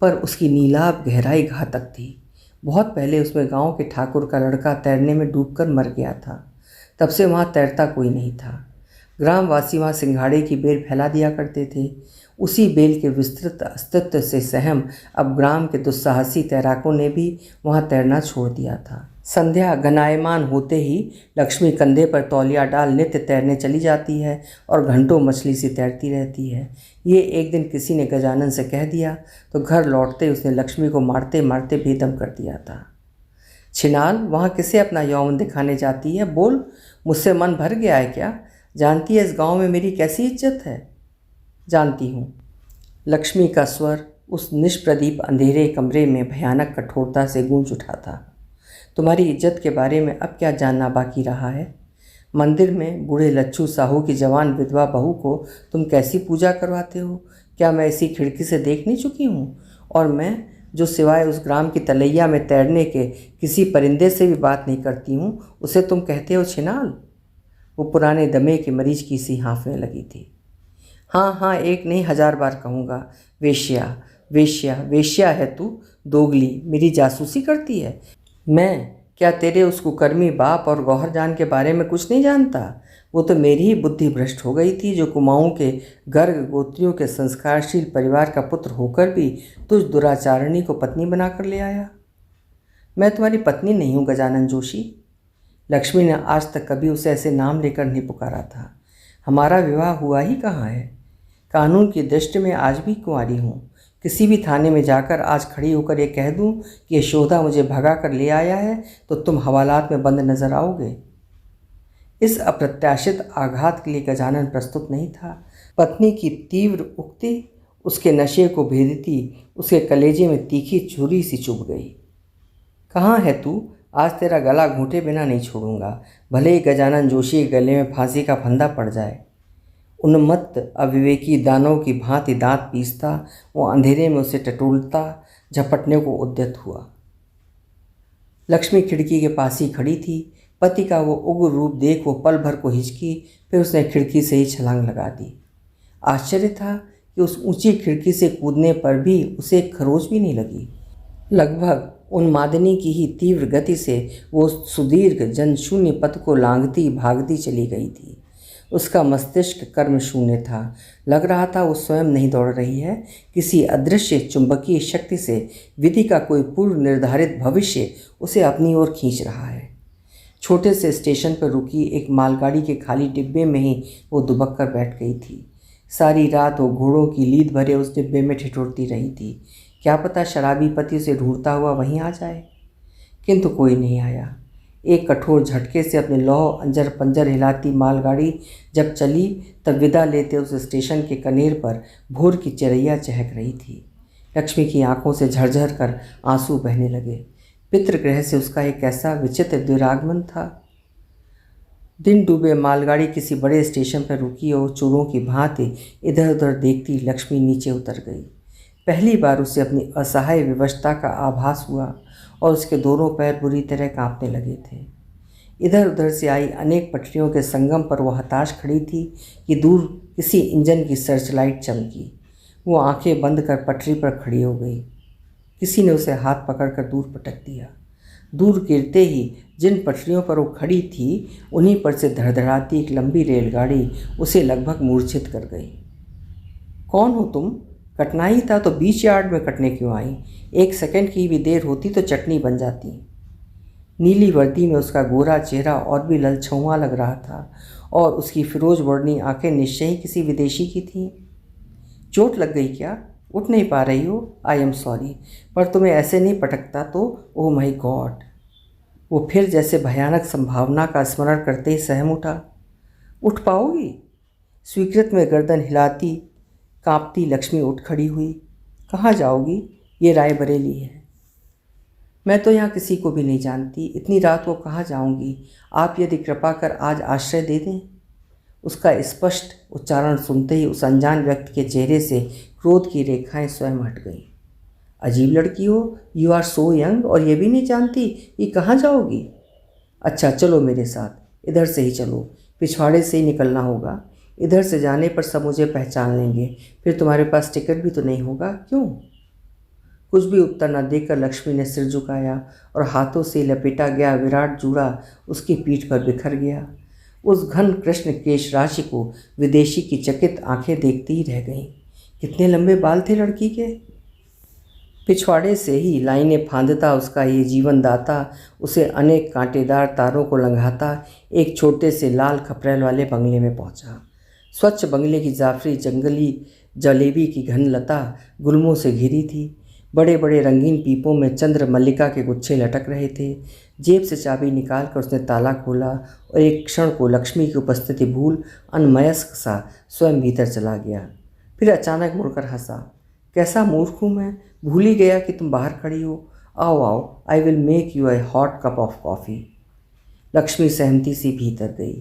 पर उसकी नीलाभ गहराई घातक थी। बहुत पहले उसमें गांव के ठाकुर का लड़का तैरने में डूबकर मर गया था। तब से वहाँ तैरता कोई नहीं था। ग्रामवासी वहाँ सिंघाड़े की बेल फैला दिया करते थे। उसी बेल के विस्तृत अस्तित्व से सहम अब ग्राम के दुस्साहसी तैराकों ने भी वहाँ तैरना छोड़ दिया था। संध्या घनायमान होते ही लक्ष्मी कंधे पर तौलिया डाल नित्य तैरने चली जाती है और घंटों मछली सी तैरती रहती है। ये एक दिन किसी ने गजानन से कह दिया तो घर लौटते उसने लक्ष्मी को मारते मारते बेदम कर दिया था। छिनाल, वहाँ किसे अपना यौवन दिखाने जाती है? बोल, मुझसे मन भर गया है क्या? जानती है इस गांव में मेरी कैसी इज्जत है? जानती हूँ। लक्ष्मी का स्वर उस निष्प्रदीप अंधेरे कमरे में भयानक कठोरता से गूंज उठा था। तुम्हारी इज्जत के बारे में अब क्या जानना बाकी रहा है? मंदिर में बूढ़े लच्छू साहू की जवान विधवा बहू को तुम कैसी पूजा करवाते हो? क्या मैं इसी खिड़की से देख नहीं चुकी हूँ? और मैं जो सिवाय उस ग्राम की तलैया में तैरने के किसी परिंदे से भी बात नहीं करती हूँ, उसे तुम कहते हो छिनाल? वो पुराने दमे की मरीज की सी हाँफने लगी थी। हाँ, एक नहीं 1000 बार कहूँगा। वेश्या वेश्या वेश्या है तू, दोगली, मेरी जासूसी करती है। मैं क्या तेरे उस कुकर्मी बाप और गौहरजान के बारे में कुछ नहीं जानता? वो तो मेरी ही बुद्धि भ्रष्ट हो गई थी जो कुमाऊँ के गर्ग गोत्रियों के संस्कारशील परिवार का पुत्र होकर भी तुझ दुराचारणी को पत्नी बनाकर ले आया। मैं तुम्हारी पत्नी नहीं हूँ गजानन जोशी। लक्ष्मी ने आज तक कभी उसे ऐसे नाम लेकर नहीं पुकारा था। हमारा विवाह हुआ ही कहाँ है? कानून की दृष्टि में आज भी कुंवारी हूँ। किसी भी थाने में जाकर आज खड़ी होकर ये कह दूँ कि यशोदा मुझे भगा कर ले आया है तो तुम हवालात में बंद नजर आओगे। इस अप्रत्याशित आघात के लिए गजानन प्रस्तुत नहीं था। पत्नी की तीव्र उक्ति उसके नशे को भेदती उसके कलेजे में तीखी छुरी सी चुभ गई। कहाँ है तू? आज तेरा गला घूंटे बिना नहीं छोड़ूंगा, भले ही गजानन जोशी के गले में फांसी का फंदा पड़ जाए। उन्मत्त अविवेकी दानव की भांति दांत पीसता वो अंधेरे में उसे टटोलता झपटने को उद्यत हुआ। लक्ष्मी खिड़की के पास ही खड़ी थी। पति का वो उग्र रूप देख वो पल भर को हिचकी, फिर उसने खिड़की से ही छलांग लगा दी। आश्चर्य था कि उस ऊंची खिड़की से कूदने पर भी उसे एक खरोच भी नहीं लगी। लगभग उन्मादिनी की ही तीव्र गति से वो सुदीर्घ जनशून्य पथ को लांघती भागती चली गई थी। उसका मस्तिष्क कर्म शून्य था। लग रहा था वो स्वयं नहीं दौड़ रही है, किसी अदृश्य चुंबकीय शक्ति से विधि का कोई पूर्व निर्धारित भविष्य उसे अपनी ओर खींच रहा है। छोटे से स्टेशन पर रुकी एक मालगाड़ी के खाली डिब्बे में ही वो दुबक कर बैठ गई थी। सारी रात वो घोड़ों की लीद भरे उस डिब्बे में ठिठुरती रही थी। क्या पता शराबी पति उसे ढूंढता हुआ वहीं आ जाए, किंतु कोई नहीं आया। एक कठोर झटके से अपने लौह अंजर पंजर हिलाती मालगाड़ी जब चली तब विदा लेते उस स्टेशन के कनेर पर भोर की चिरैया चहक रही थी। लक्ष्मी की आंखों से झरझर कर आंसू बहने लगे। पितृगृह से उसका एक ऐसा विचित्र दुरागमन था। दिन डूबे मालगाड़ी किसी बड़े स्टेशन पर रुकी और चोरों की भांति इधर उधर देखती लक्ष्मी नीचे उतर गई। पहली बार उसे अपनी असहाय विवशता का आभास हुआ और उसके दोनों पैर बुरी तरह कांपने लगे थे। इधर उधर से आई अनेक पटरियों के संगम पर वह हताश खड़ी थी कि दूर किसी इंजन की सर्चलाइट चमकी। वो आंखें बंद कर पटरी पर खड़ी हो गई। किसी ने उसे हाथ पकड़कर दूर पटक दिया। दूर गिरते ही जिन पटरियों पर वो खड़ी थी उन्हीं पर से धड़धड़ाती एक लंबी रेलगाड़ी उसे लगभग मूर्छित कर गई। कौन हो तुम? कटना ही था तो बीच यार्ड में कटने क्यों आई? 1 सेकंड की भी देर होती तो चटनी बन जाती। नीली वर्दी में उसका गोरा चेहरा और भी ललछौआ लग रहा था और उसकी फिरोज वर्णी आंखें निश्चय ही किसी विदेशी की थीं। चोट लग गई क्या? उठ नहीं पा रही हो? आई एम सॉरी, पर तुम्हें ऐसे नहीं पटकता तो। Oh my God! वो फिर जैसे भयानक संभावना का स्मरण करते ही सहम उठा। उठ पाओगी? स्वीकृत में गर्दन हिलाती कांपती लक्ष्मी उठ खड़ी हुई। कहाँ जाओगी? ये रायबरेली है। मैं तो यहाँ किसी को भी नहीं जानती, इतनी रात को कहाँ जाऊँगी? आप यदि कृपा कर आज आश्रय दे दें। उसका स्पष्ट उच्चारण सुनते ही उस अनजान व्यक्ति के चेहरे से क्रोध की रेखाएं स्वयं हट गईं। अजीब लड़की हो, यू आर सो यंग, और ये भी नहीं जानती कि कहाँ जाओगी? अच्छा चलो मेरे साथ, इधर से ही चलो, पिछवाड़े से ही निकलना होगा। इधर से जाने पर सब मुझे पहचान लेंगे, फिर तुम्हारे पास टिकट भी तो नहीं होगा। क्यों? कुछ भी उत्तर न देकर लक्ष्मी ने सिर झुकाया और हाथों से लपेटा गया विराट जूड़ा उसकी पीठ पर बिखर गया। उस घन कृष्ण केश राशि को विदेशी की चकित आंखें देखती ही रह गईं। कितने लंबे बाल थे लड़की के! पिछवाड़े से ही लाइनें फांदता उसका ये जीवनदाता उसे अनेक कांटेदार तारों को लंघाता एक छोटे से लाल खपरेल वाले बंगले में पहुंचा। स्वच्छ बंगले की जाफरी जंगली जलेबी की घन लता गुल्मों से घिरी थी। बड़े बड़े रंगीन पीपों में चंद्र मल्लिका के गुच्छे लटक रहे थे। जेब से चाबी निकालकर उसने ताला खोला और एक क्षण को लक्ष्मी की उपस्थिति भूल अनमयस्क सा स्वयं भीतर चला गया। फिर अचानक मुड़कर हंसा। कैसा मूर्ख हूँ मैं, भूल ही गया कि तुम बाहर खड़ी हो। आओ आओ, I will make U A hot cup of coffee. Lakshmi सहमति सी भीतर गई।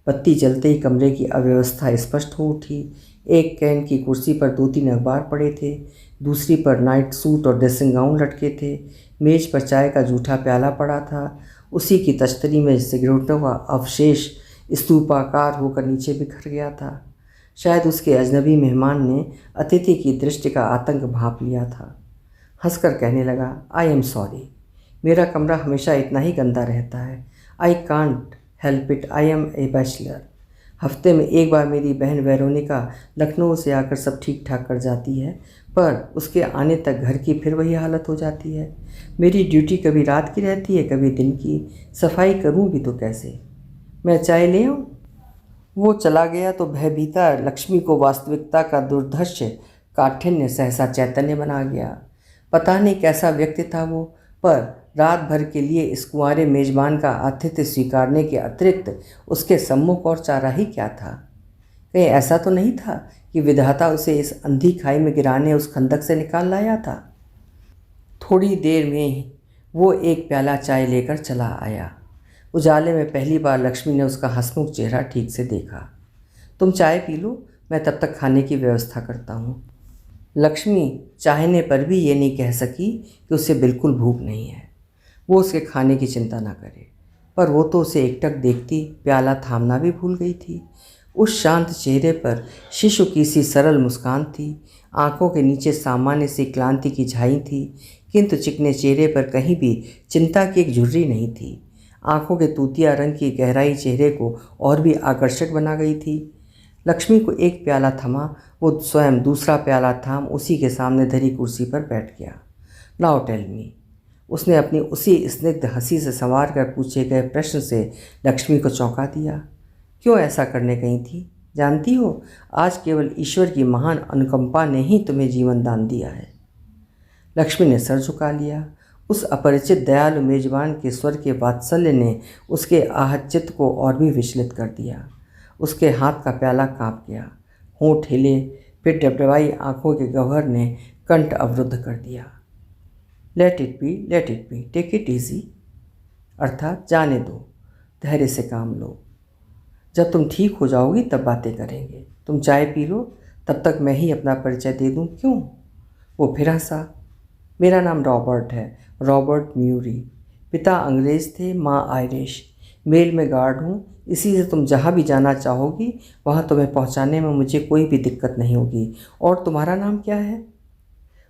बत्ती जलते ही कमरे की अव्यवस्था स्पष्ट हो उठी। एक कैन की कुर्सी पर 2-3 अखबार पड़े थे, दूसरी पर नाइट सूट और ड्रेसिंग गाउन लटके थे। मेज पर चाय का जूठा प्याला पड़ा था। उसी की तश्तरी में सिगरेटों का अवशेष स्तूपाकार होकर नीचे बिखर गया था। शायद उसके अजनबी मेहमान ने अतिथि की दृष्टि का आतंक भांप लिया था। हंसकर कहने लगा, आई एम सॉरी, मेरा कमरा हमेशा इतना ही गंदा रहता है। I can't help it, I M A bachelor. हफ्ते में एक बार मेरी बहन वेरोनिका लखनऊ से आकर सब ठीक ठाक कर जाती है, पर उसके आने तक घर की फिर वही हालत हो जाती है। मेरी ड्यूटी कभी रात की रहती है, कभी दिन की। सफाई करूं भी तो कैसे? मैं चाय ले आऊं? वो चला गया तो भयभीता लक्ष्मी को वास्तविकता का दुर्धर्ष काठिन्य सहसा चैतन्य बना गया। पता नहीं कैसा व्यक्ति था वो, पर रात भर के लिए इस कुंवारे मेजबान का आतिथ्य स्वीकारने के अतिरिक्त उसके सम्मुख और चारा ही क्या था? कहीं ऐसा तो नहीं था कि विधाता उसे इस अंधी खाई में गिराने उस खंदक से निकाल लाया था? थोड़ी देर में वो एक प्याला चाय लेकर चला आया। उजाले में पहली बार लक्ष्मी ने उसका हंसमुख चेहरा ठीक से देखा। तुम चाय पी लो, मैं तब तक खाने की व्यवस्था करता हूँ। लक्ष्मी चाहने पर भी ये नहीं कह सकी कि उसे बिल्कुल भूख नहीं है। वो उसके खाने की चिंता ना करे, पर वो तो उसे एकटक देखती प्याला थामना भी भूल गई थी। उस शांत चेहरे पर शिशु की सी सरल मुस्कान थी। आंखों के नीचे सामान्य सी क्लांति की झाई थी, किंतु चिकने चेहरे पर कहीं भी चिंता की एक झुर्री नहीं थी। आंखों के तूतिया रंग की गहराई चेहरे को और भी आकर्षक बना गई थी। लक्ष्मी को एक प्याला थमा, वो स्वयं दूसरा प्याला थाम उसी के सामने धरी कुर्सी पर बैठ गया। नाउ टेल मी, उसने अपनी उसी स्निग्ध हंसी से संवार कर पूछे गए प्रश्न से लक्ष्मी को चौंका दिया। क्यों ऐसा करने गई थी? जानती हो, आज केवल ईश्वर की महान अनुकंपा ने ही तुम्हें जीवन दान दिया है। लक्ष्मी ने सर झुका लिया। उस अपरिचित दयालु मेजबान के स्वर के वात्सल्य ने उसके आहत चित्त को और भी विचलित कर दिया। उसके हाथ का प्याला कांप गया, होंठ हिले, फिर डबडबाई आंखों के गह्वर ने कंठ अवरुद्ध कर दिया। Let it be, take it easy, अर्थात जाने दो, धैर्य से काम लो। जब तुम ठीक हो जाओगी तब बातें करेंगे। तुम चाय पी लो, तब तक मैं ही अपना परिचय दे दूं। क्यों? वो फिर हंसा। मेरा नाम रॉबर्ट है, रॉबर्ट म्यूरी। पिता अंग्रेज़ थे, माँ आयरिश। मेल में गार्ड हूँ, इसी से तुम जहाँ भी जाना चाहोगी वहाँ तुम्हें पहुँचाने में मुझे कोई भी दिक्कत नहीं होगी। और तुम्हारा नाम क्या है?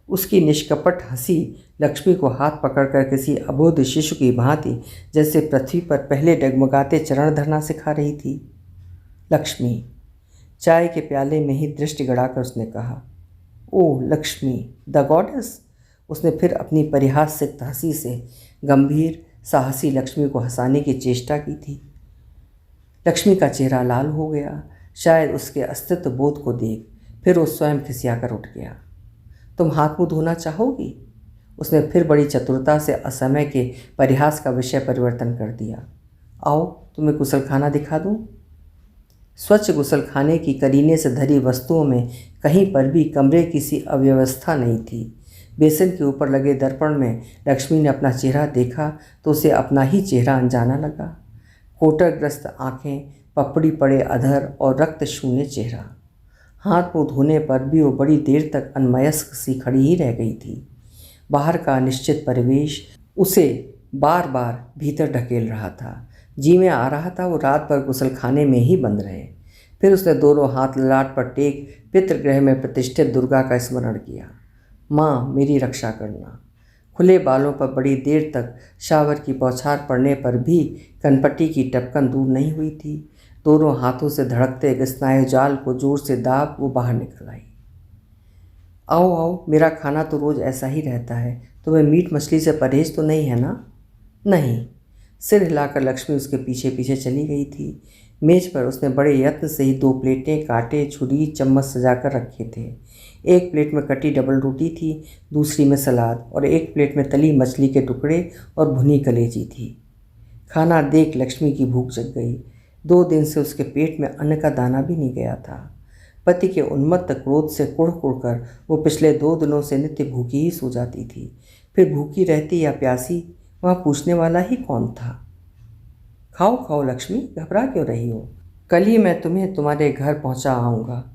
उसकी निष्कपट हंसी लक्ष्मी को हाथ पकड़कर किसी अबोध शिशु की भांति जैसे पृथ्वी पर पहले डगमगाते चरण धरना सिखा रही थी। लक्ष्मी। चाय के प्याले में ही दृष्टि गड़ाकर उसने कहा, ओह लक्ष्मी, द गॉडेस। उसने फिर अपनी परिहासयुक्त हंसी से गंभीर साहसी लक्ष्मी को हंसाने की चेष्टा की थी। लक्ष्मी का चेहरा लाल हो गया, शायद उसके अस्तित्व बोध को देख। फिर वो स्वयं खिसियाकर उठ गया। तुम हाथ मुँह धोना चाहोगी? उसने फिर बड़ी चतुरता से असमय के परिहास का विषय परिवर्तन कर दिया। आओ तुम्हें गुसलखाना दिखा दूँ। स्वच्छ गुसलखाने की करीने से धरी वस्तुओं में कहीं पर भी कमरे की सी अव्यवस्था नहीं थी। बेसिन के ऊपर लगे दर्पण में लक्ष्मी ने अपना चेहरा देखा तो उसे अपना ही चेहरा अनजाना लगा। कोटरग्रस्त आंखें, पपड़ी पड़े अधर और रक्त शून्य चेहरा। हाथ मुँह धोने पर भी वो बड़ी देर तक अनमयस्क सी खड़ी ही रह गई थी। बाहर का निश्चित परिवेश उसे बार बार भीतर ढकेल रहा था। जी में आ रहा था वो रात भर गुसलखाने में ही बंद रहे। फिर उसने दोनों हाथ ललाट पर टेक पितृगृह में प्रतिष्ठित दुर्गा का स्मरण किया। माँ मेरी रक्षा करना। खुले बालों पर बड़ी देर तक शावर की बौछार पड़ने पर भी कनपट्टी की टपकन दूर नहीं हुई थी। दोनों हाथों से धड़कते स्नायु जाल को जोर से दाब वो बाहर निकल आई। आओ आओ, मेरा खाना तो रोज़ ऐसा ही रहता है। तुम्हें मीट मछली से परहेज तो नहीं है ना? नहीं। सिर हिलाकर लक्ष्मी उसके पीछे पीछे चली गई थी। मेज पर उसने बड़े यत्न से ही 2 प्लेटें, कांटे, छुरी, चम्मच सजाकर रखे थे। एक प्लेट में कटी डबल रोटी थी, दूसरी में सलाद और एक प्लेट में तली मछली के टुकड़े और भुनी कलेजी थी। खाना देख लक्ष्मी की भूख जग गई। 2 दिन से उसके पेट में अन्न का दाना भी नहीं गया था। पति के उन्मत्त क्रोध से कुढ़ कर वो पिछले 2 दिनों से नित्य भूखी ही सो जाती थी। फिर भूखी रहती या प्यासी, वहाँ पूछने वाला ही कौन था। खाओ खाओ लक्ष्मी, घबरा क्यों रही हो? कल ही मैं तुम्हें तुम्हारे घर पहुँचा आऊँगा।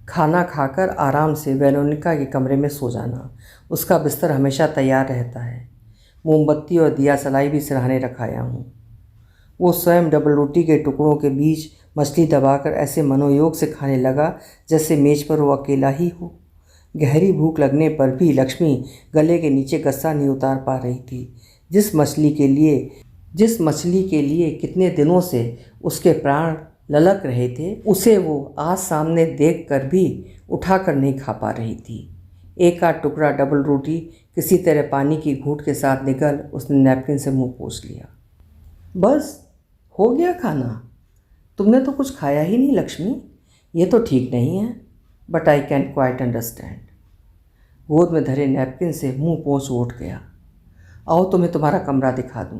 खाना खाकर आराम से वेरोनिका के कमरे में सो जाना। उसका बिस्तर हमेशा तैयार रहता है। मोमबत्ती और दिया सलाई भी सिरहाने रखाया हूँ। वो स्वयं डबल रोटी के टुकड़ों के बीच मछली दबाकर ऐसे मनोयोग से खाने लगा जैसे मेज पर वो अकेला ही हो। गहरी भूख लगने पर भी लक्ष्मी गले के नीचे गस्सा नहीं उतार पा रही थी। जिस मछली के लिए कितने दिनों से उसके प्राण ललक रहे थे, उसे वो आज सामने देखकर भी उठाकर नहीं खा पा रही थी। एक आध टुकड़ा डबल रोटी किसी तरह पानी की घूंट के साथ निगल उसने नैपकिन से मुंह पोंछ लिया। बस हो गया खाना? तुमने तो कुछ खाया ही नहीं लक्ष्मी। ये तो ठीक नहीं है, but I can quite understand. गोद में धरे नैपकिन से मुंह पोंछ उठ गया। आओ तुम्हें तुम्हारा कमरा दिखा दूं।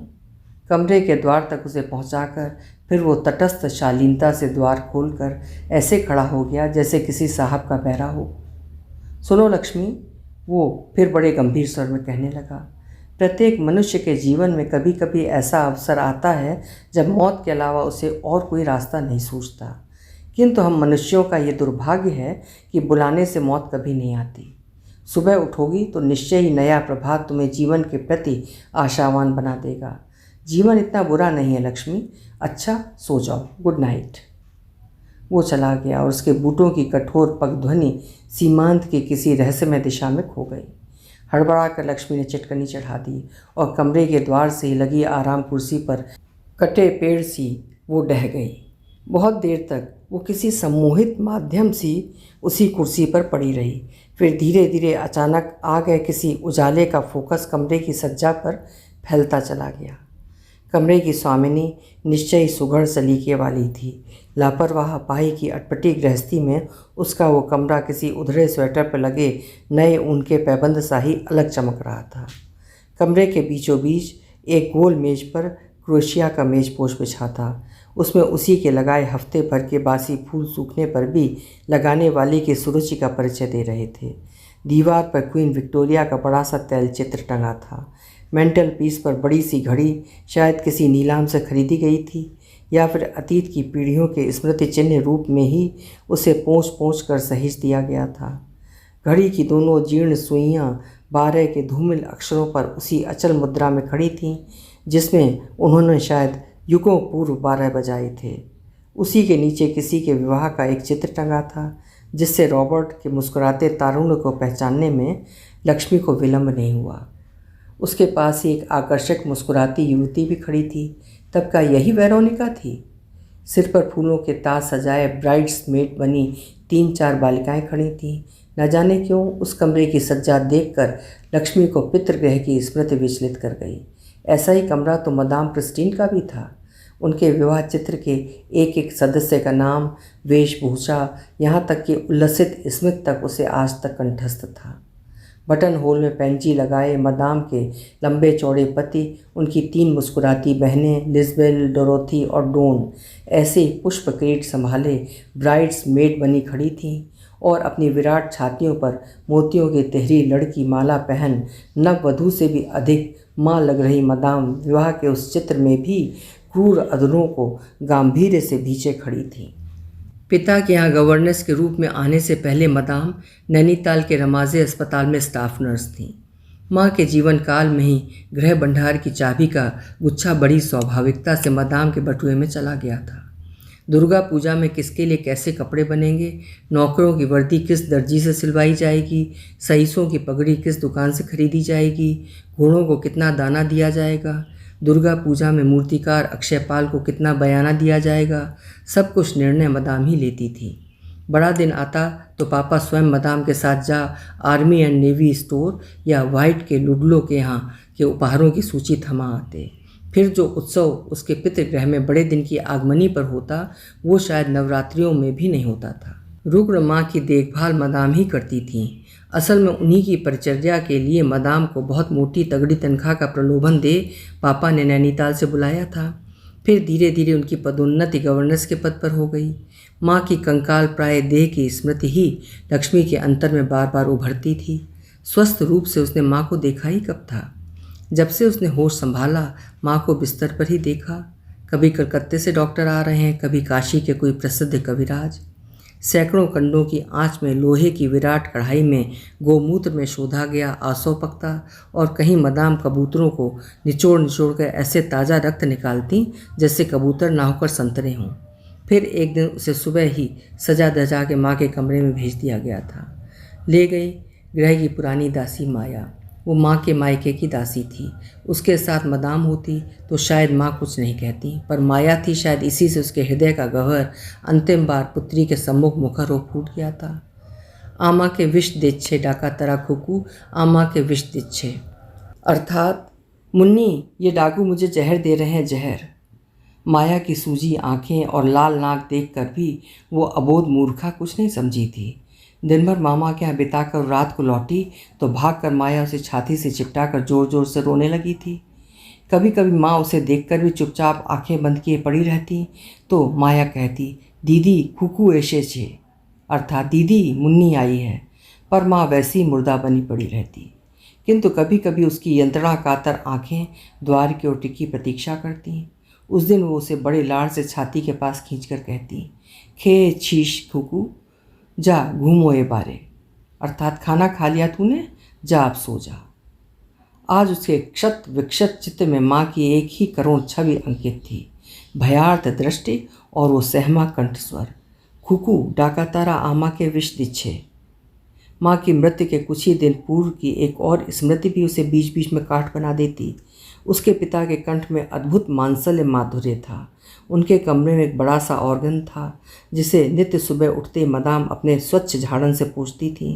कमरे के द्वार तक उसे पहुंचाकर फिर वो तटस्थ शालीनता से द्वार खोलकर ऐसे खड़ा हो गया जैसे किसी साहब का बहरा हो। सुनो लक्ष्मी, वो फिर बड़े गंभीर स्वर में कहने लगा, प्रत्येक मनुष्य के जीवन में कभी कभी ऐसा अवसर आता है जब मौत के अलावा उसे और कोई रास्ता नहीं सूझता। किंतु हम मनुष्यों का ये दुर्भाग्य है कि बुलाने से मौत कभी नहीं आती। सुबह उठोगी तो निश्चय ही नया प्रभात तुम्हें जीवन के प्रति आशावान बना देगा। जीवन इतना बुरा नहीं है लक्ष्मी। अच्छा सो जाओ, गुड नाइट। वो चला गया और उसके बूटों की कठोर पगध्वनि सीमांत की किसी रहस्यमय दिशा में खो गई। हड़बड़ा कर लक्ष्मी ने चिटकनी चढ़ा दी और कमरे के द्वार से ही लगी आराम कुर्सी पर कटे पेड़ सी वो डह गई। बहुत देर तक वो किसी सम्मोहित माध्यम सी उसी कुर्सी पर पड़ी रही। फिर धीरे धीरे अचानक आ गए किसी उजाले का फोकस कमरे की सज्जा पर फैलता चला गया। कमरे की स्वामिनी निश्चय ही सुघड़ सलीके वाली थी। लापरवाह पाही की अटपटी गृहस्थी में उसका वो कमरा किसी उधड़े स्वेटर पर लगे नए ऊन के पैबंद सा ही अलग चमक रहा था। कमरे के बीचों बीच एक गोल मेज पर क्रोशिया का मेजपोश बिछा था। उसमें उसी के लगाए हफ्ते भर के बासी फूल सूखने पर भी लगाने वाले की सुरुचि का परिचय दे रहे थे। दीवार पर क्वीन विक्टोरिया का बड़ा सा तैलचित्र टंगा था। मेंटल पीस पर बड़ी सी घड़ी शायद किसी नीलाम से खरीदी गई थी। या फिर अतीत की पीढ़ियों के स्मृति चिन्ह रूप में ही उसे पोंछ पोंछ कर सहेज दिया गया था। घड़ी की दोनों जीर्ण सुइयां 12 के धूमिल अक्षरों पर उसी अचल मुद्रा में खड़ी थीं जिसमें उन्होंने शायद युगों पूर्व 12 बजाए थे। उसी के नीचे किसी के विवाह का एक चित्र टंगा था जिससे रॉबर्ट के मुस्कुराते तारुण्य को पहचानने में लक्ष्मी को विलंब नहीं हुआ। उसके पास ही एक आकर्षक मुस्कुराती युवती भी खड़ी थी। तब का यही वेरोनिका थी। सिर पर फूलों के ताज सजाए ब्राइड्स मेड बनी 3-4 बालिकाएं खड़ी थीं। न जाने क्यों उस कमरे की सज्जा देखकर लक्ष्मी को पितृगृह की स्मृति विचलित कर गई। ऐसा ही कमरा तो मदाम क्रिस्टीन का भी था। उनके विवाह चित्र के एक एक सदस्य का नाम, वेशभूषा, यहाँ तक कि उल्लसित स्मृति तक उसे आज तक कंठस्थ था। बटन होल में पैंची लगाए मदाम के लंबे चौड़े पति, उनकी 3 मुस्कुराती बहनें लिज़बेल, डोरोथी और डोन ऐसे पुष्प किरीट संभाले ब्राइड्स मेड बनी खड़ी थीं और अपनी विराट छातियों पर मोतियों की तिहरी लड़की माला पहन नववधू से भी अधिक माँ लग रही मदाम विवाह के उस चित्र में भी क्रूर अधरों को गांभीर्य से भींचे खड़ी थी। पिता के यहाँ गवर्नेंस के रूप में आने से पहले मदाम नैनीताल के रमाजे अस्पताल में स्टाफ नर्स थीं। माँ के जीवन काल में ही गृह भंडार की चाबी का गुच्छा बड़ी स्वाभाविकता से मदाम के बटुए में चला गया था। दुर्गा पूजा में किसके लिए कैसे कपड़े बनेंगे, नौकरों की वर्दी किस दर्जी से सिलवाई जाएगी, सईसों की पगड़ी किस दुकान से खरीदी जाएगी, घोड़ों को कितना दाना दिया जाएगा, दुर्गा पूजा में मूर्तिकार अक्षयपाल को कितना बयाना दिया जाएगा, सब कुछ निर्णय मदाम ही लेती थी। बड़ा दिन आता तो पापा स्वयं मदाम के साथ जा आर्मी एंड नेवी स्टोर या वाइट के लुडलो के यहाँ के उपहारों की सूची थमा आते। फिर जो उत्सव उसके पितृगृह में बड़े दिन की आगमनी पर होता वो शायद नवरात्रियों में भी नहीं होता था। रुग्ण माँ की देखभाल मदाम ही करती थीं। असल में उन्हीं की परिचर्या के लिए मदाम को बहुत मोटी तगड़ी तनख्वाह का प्रलोभन दे पापा ने नैनीताल से बुलाया था। फिर धीरे धीरे उनकी पदोन्नति गवर्नेंस के पद पर हो गई। माँ की कंकाल प्राय देह की स्मृति ही लक्ष्मी के अंतर में बार बार उभरती थी। स्वस्थ रूप से उसने माँ को देखा ही कब था। जब से उसने होश संभाला माँ को बिस्तर पर ही देखा। कभी कलकत्ते से डॉक्टर आ रहे हैं, कभी काशी के कोई प्रसिद्ध कविराज। सैकड़ों कंडों की आंच में लोहे की विराट कढ़ाई में गोमूत्र में शोधा गया आसव पकता और कहीं मदाम कबूतरों को निचोड़ निचोड़ कर ऐसे ताज़ा रक्त निकालती जैसे कबूतर ना होकर संतरे हों। फिर एक दिन उसे सुबह ही सजा धजा के माँ के कमरे में भेज दिया गया था। ले गई गृह की पुरानी दासी माया। वो माँ के मायके की दासी थी। उसके साथ मदाम होती तो शायद माँ कुछ नहीं कहती, पर माया थी शायद इसी से उसके हृदय का गह्वर अंतिम बार पुत्री के सम्मुख मुखर हो फूट गया था। आमा के विष दिच्छे डाका तरा खुकू, आमा के विष दिच्छे, अर्थात मुन्नी ये डाकू मुझे जहर दे रहे हैं, जहर। माया की सूजी आंखें और लाल नाक देखकर भी वो अबोध मूर्खा कुछ नहीं समझी थी। दिन भर मामा के यहाँ बिताकर रात को लौटी तो भागकर माया उसे छाती से चिपटाकर जोर जोर से रोने लगी थी। कभी कभी माँ उसे देखकर भी चुपचाप आंखें बंद किए पड़ी रहती तो माया कहती, दीदी खुकू ऐसे छे, अर्थात दीदी मुन्नी आई है, पर माँ वैसी मुर्दा बनी पड़ी रहती। किंतु कभी कभी उसकी यंत्रणा कातर आंखें द्वार की ओर टिकी प्रतीक्षा करती। उस दिन वो उसे बड़े लाड़ से छाती के पास खींचकर कहती, खे छीश खुकू, जा घूमो ये बारे, अर्थात खाना खा लिया तूने, जा अब सो जा। आज उसके क्षत विक्षत चित्त में माँ की एक ही करुण छवि अंकित थी, भयार्थ दृष्टि और वो सहमा कंठस्वर, खुकू डाका तारा आमा के विष दिच्छे। माँ की मृत्यु के कुछ ही दिन पूर्व की एक और स्मृति भी उसे बीच बीच में काट बना देती। उसके पिता के कंठ में अद्भुत मांसल्य माधुर्य था। उनके कमरे में एक बड़ा सा ऑर्गन था जिसे नित्य सुबह उठते मदाम अपने स्वच्छ झाड़न से पूछती थी।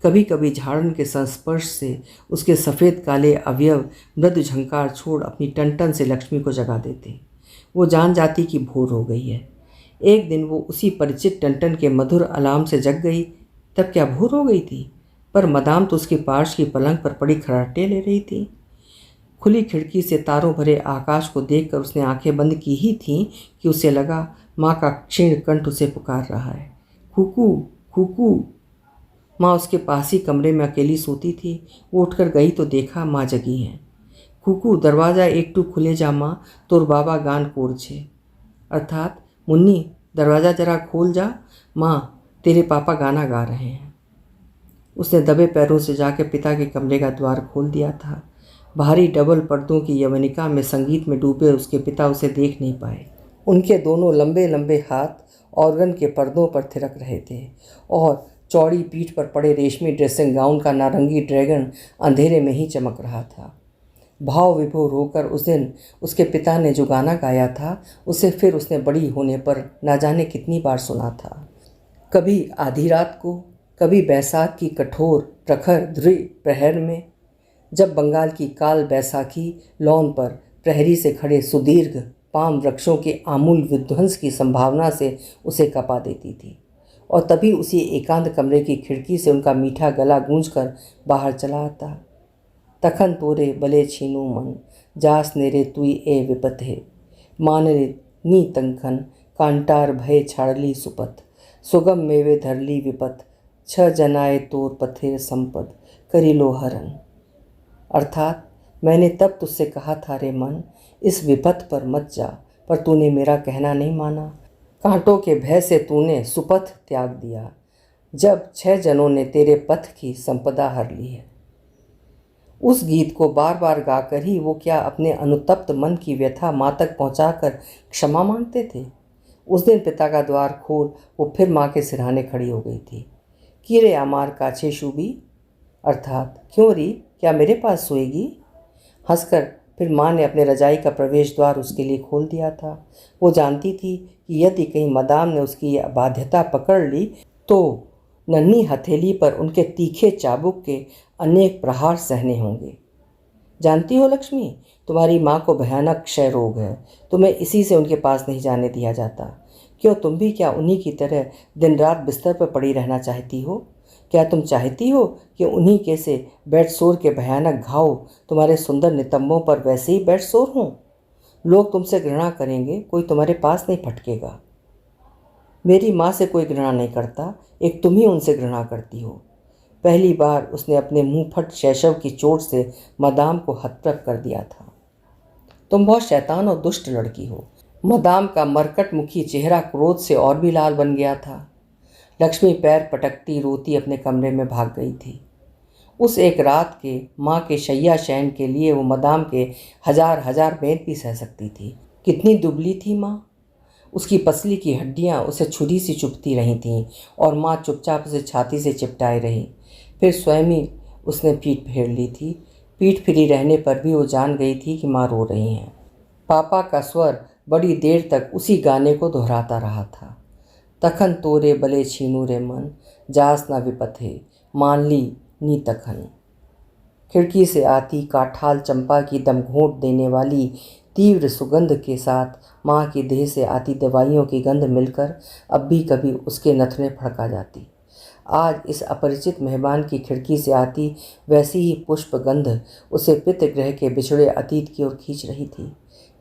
कभी कभी झाड़न के संस्पर्श से उसके सफ़ेद काले अवयव मृदु झंकार छोड़ अपनी टनटन से लक्ष्मी को जगा देते। वो जान जाती कि भोर हो गई है। एक दिन वो उसी परिचित टनटन के मधुर अलार्म से जग गई। तब क्या भोर हो गई थी? पर मदाम तो उसके पार्श की पलंग पर पड़ी खर्राटे ले रही थी। खुली खिड़की से तारों भरे आकाश को देखकर उसने आंखें बंद की ही थीं कि उसे लगा माँ का क्षीण कंठ उसे पुकार रहा है, खुकू खुकू। माँ उसके पास ही कमरे में अकेली सोती थी। वो उठकर गई तो देखा माँ जगी हैं। खुकू दरवाज़ा एक टू खुले जा माँ, तोर बाबा गान कोर छे, अर्थात मुन्नी दरवाज़ा जरा खोल जा, माँ तेरे पापा गाना गा रहे हैं। उसने दबे पैरों से जाकर पिता के कमरे का द्वार खोल दिया था। भारी डबल पर्दों की यवनिका में संगीत में डूबे उसके पिता उसे देख नहीं पाए। उनके दोनों लंबे लंबे हाथ ऑर्गन के पर्दों पर थिरक रहे थे और चौड़ी पीठ पर पड़े रेशमी ड्रेसिंग गाउन का नारंगी ड्रैगन अंधेरे में ही चमक रहा था। भाव विभोर होकर उस दिन उसके पिता ने जो गाना गाया था उसे फिर उसने बड़ी होने पर ना जाने कितनी बार सुना था। कभी आधी रात को, कभी बैसाख की कठोर प्रखर ध्रुव प्रहर में, जब बंगाल की काल बैसाखी लॉन पर प्रहरी से खड़े सुदीर्घ पाम वृक्षों के आमूल विध्वंस की संभावना से उसे कपा देती थी। और तभी उसी एकांत कमरे की खिड़की से उनका मीठा गला गूंजकर बाहर चला आता। तखन तोरे बले छीनू मन, जास नेरे तुई ए विपथे, मानरे नी तंखन कांटार भय छाड़ली सुपथ, सुगम मेवे धरली विपथ, छ जनाए तोर पथेर संपद, करिलो हरण। अर्थात मैंने तब तुझसे कहा था रे मन, इस विपथ पर मत जा, पर तूने मेरा कहना नहीं माना। कांटों के भय से तूने सुपथ त्याग दिया, जब 6 जनों ने तेरे पथ की संपदा हर ली है। उस गीत को बार बार गाकर ही वो क्या अपने अनुतप्त मन की व्यथा माँ तक पहुँचाकर क्षमा मांगते थे। उस दिन पिता का द्वार खोल वो फिर माँ के सिरहाने खड़ी हो गई थी। कीरे अमार काछे शूबी, अर्थात क्यों री, क्या मेरे पास सोएगी? हंसकर फिर माँ ने अपने रजाई का प्रवेश द्वार उसके लिए खोल दिया था। वो जानती थी कि यदि कहीं मदाम ने उसकी यह बाध्यता पकड़ ली तो नन्ही हथेली पर उनके तीखे चाबुक के अनेक प्रहार सहने होंगे। जानती हो लक्ष्मी, तुम्हारी माँ को भयानक क्षय रोग है, तुम्हें इसी से उनके पास नहीं जाने दिया जाता। क्यों, तुम भी क्या उन्हीं की तरह दिन रात बिस्तर पर पड़ी रहना चाहती हो? क्या तुम चाहती हो कि उन्हीं के से बेडसोर के भयानक घाव तुम्हारे सुंदर नितंबों पर वैसे ही बेडसोर हों? लोग तुमसे घृणा करेंगे, कोई तुम्हारे पास नहीं फटकेगा। मेरी माँ से कोई घृणा नहीं करता, एक तुम ही उनसे घृणा करती हो। पहली बार उसने अपने मुंह फट शैशव की चोट से मदाम को हतप्रभ कर दिया था। तुम बहुत शैतान और दुष्ट लड़की हो। मदाम का मरकट मुखी चेहरा क्रोध से और भी लाल बन गया था। लक्ष्मी पैर पटकती रोती अपने कमरे में भाग गई थी। उस एक रात के माँ के शैया शयन के लिए वो मदाम के हजार हजार बेंत भी सह सकती थी। कितनी दुबली थी माँ, उसकी पसली की हड्डियाँ उसे छुरी सी चुभती रही थीं और माँ चुपचाप उसे छाती से चिपटाए रही। फिर स्वयं ही उसने पीठ फेर ली थी। पीठ फिरी रहने पर भी वो जान गई थी कि माँ रो रही हैं। पापा का स्वर बड़ी देर तक उसी गाने को दोहराता रहा था। तखन तोरे बले छीनू रे मन, जास ना विपथे, मान ली नी तखन। खिड़की से आती काठाल चंपा की दम घोंट देने वाली तीव्र सुगंध के साथ माँ की देह से आती दवाइयों की गंध मिलकर अब भी कभी उसके नथुने फड़का जाती। आज इस अपरिचित मेहमान की खिड़की से आती वैसी ही पुष्प गंध उसे पितृगृह के बिछड़े अतीत की ओर खींच रही थी।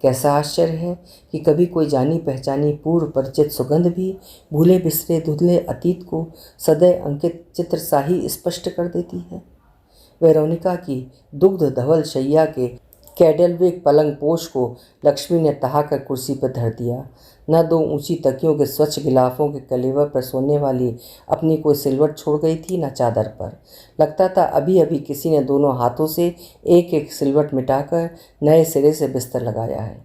कैसा आश्चर्य है कि कभी कोई जानी पहचानी पूर्व परिचित सुगंध भी भूले बिसरे धुंधले अतीत को सदैव अंकित चित्र सा ही स्पष्ट कर देती है। वेरोनिका की दुग्ध धवल शैया के कैडलविक पलंग पोश को लक्ष्मी ने तहाकर कुर्सी पर धर दिया। न 2 ऊंची तकियों के स्वच्छ गिलाफों के कलेवर पर सोने वाली अपनी कोई सिलवट छोड़ गई थी, न चादर पर। लगता था अभी अभी किसी ने दोनों हाथों से एक एक सिलवट मिटाकर नए सिरे से बिस्तर लगाया है।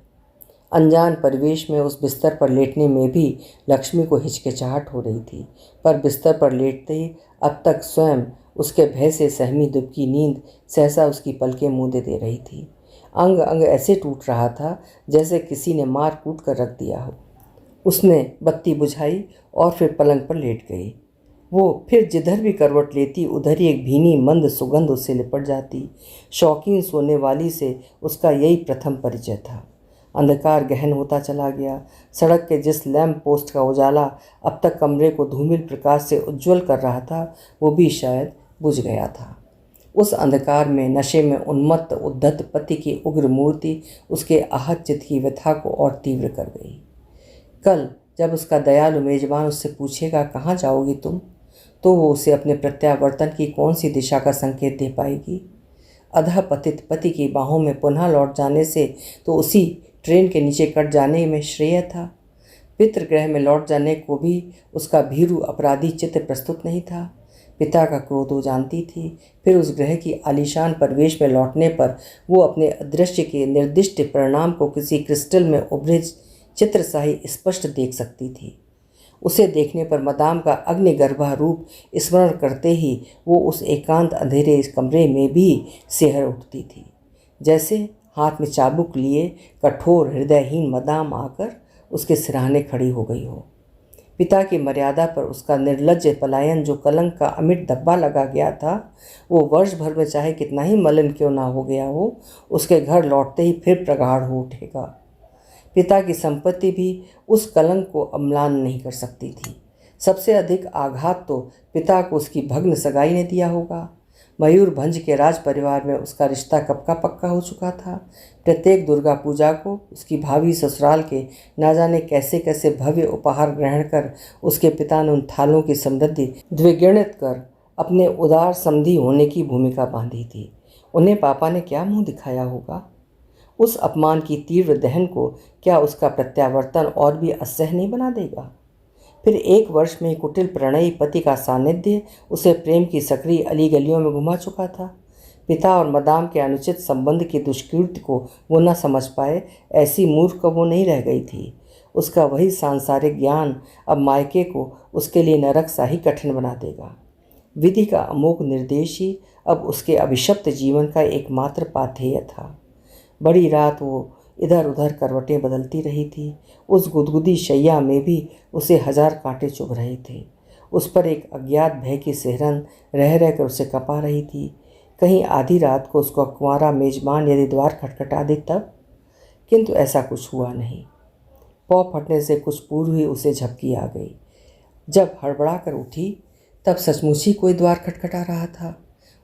अनजान परिवेश में उस बिस्तर पर लेटने में भी लक्ष्मी को हिचकिचाहट हो रही थी, पर बिस्तर पर लेटते ही अब तक स्वयं उसके भय से सहमी दुबकी नींद सहसा उसकी पलकें मूंदे दे रही थी। अंग अंग ऐसे टूट रहा था जैसे किसी ने मार कूट कर रख दिया हो। उसने बत्ती बुझाई और फिर पलंग पर लेट गई। वो फिर जिधर भी करवट लेती उधर ही एक भीनी मंद सुगंध उससे लिपट जाती। शौकीन सोने वाली से उसका यही प्रथम परिचय था। अंधकार गहन होता चला गया। सड़क के जिस लैंप पोस्ट का उजाला अब तक कमरे को धूमिल प्रकाश से उज्ज्वल कर रहा था वो भी शायद बुझ गया था। उस अंधकार में नशे में उन्मत्त उद्धत पति की उग्र मूर्ति उसके आहत चित्त की व्यथा को और तीव्र कर गई। कल जब उसका दयालु मेजबान उससे पूछेगा कहाँ जाओगी तुम, तो वो उसे अपने प्रत्यावर्तन की कौन सी दिशा का संकेत दे पाएगी। अधःपतित पति की बाहों में पुनः लौट जाने से तो उसी ट्रेन के नीचे कट जाने में श्रेय था। पितृगृह में लौट जाने को भी उसका भीरू अपराधी चित्त प्रस्तुत नहीं था। पिता का क्रोध वो जानती थी। फिर उस ग्रह की आलीशान परिवेश में लौटने पर वो अपने अदृश्य के निर्दिष्ट परिणाम को किसी क्रिस्टल में उभरे चित्र सा ही स्पष्ट देख सकती थी। उसे देखने पर मदाम का अग्निगर्भा रूप स्मरण करते ही वो उस एकांत अंधेरे कमरे में भी सिहर उठती थी, जैसे हाथ में चाबुक लिए कठोर हृदयहीन मदाम आकर उसके सिरहाने खड़ी हो गई हो। पिता की मर्यादा पर उसका निर्लज्ज पलायन, जो कलंक का अमिट धब्बा लगा गया था, वो वर्ष भर में चाहे कितना ही मलिन क्यों ना हो गया हो, उसके घर लौटते ही फिर प्रगाढ़ हो उठेगा। पिता की संपत्ति भी उस कलंक को अम्लान नहीं कर सकती थी। सबसे अधिक आघात तो पिता को उसकी भग्न सगाई ने दिया होगा। मयूरभंज के राज परिवार में उसका रिश्ता कब का पक्का हो चुका था। प्रत्येक दुर्गा पूजा को उसकी भावी ससुराल के ना जाने कैसे कैसे भव्य उपहार ग्रहण कर उसके पिता ने उन थालों की समृद्धि द्विगुणित कर अपने उदार समधी होने की भूमिका बांधी थी। उन्हें पापा ने क्या मुंह दिखाया होगा। उस अपमान की तीव्र दहन को क्या उसका प्रत्यावर्तन और भी असह्य नहीं बना देगा। फिर एक वर्ष में कुटिल प्रणयी पति का सानिध्य उसे प्रेम की सक्रिय अली गलियों में घुमा चुका था। पिता और मदाम के अनुचित संबंध की दुष्कृत्य को वो न समझ पाए, ऐसी मूर्ख वो नहीं रह गई थी। उसका वही सांसारिक ज्ञान अब मायके को उसके लिए नरक सा ही कठिन बना देगा। विधि का अमोघ निर्देश ही अब उसके अभिशप्त जीवन का एकमात्र पाथेय था। बड़ी रात वो इधर उधर करवटें बदलती रही थी। उस गुदगुदी शैया में भी उसे 1000 कांटे चुभ रहे थे। उस पर एक अज्ञात भय की सिहरन रह रह कर उसे कपा रही थी। कहीं आधी रात को उसका कुंवारा मेजबान यदि द्वार खटखटा दे तब, किंतु ऐसा कुछ हुआ नहीं। पौ फटने से कुछ पूर्व ही उसे झपकी आ गई। जब हड़बड़ा कर उठी तब सचमुच ही कोई द्वार खटखटा रहा था।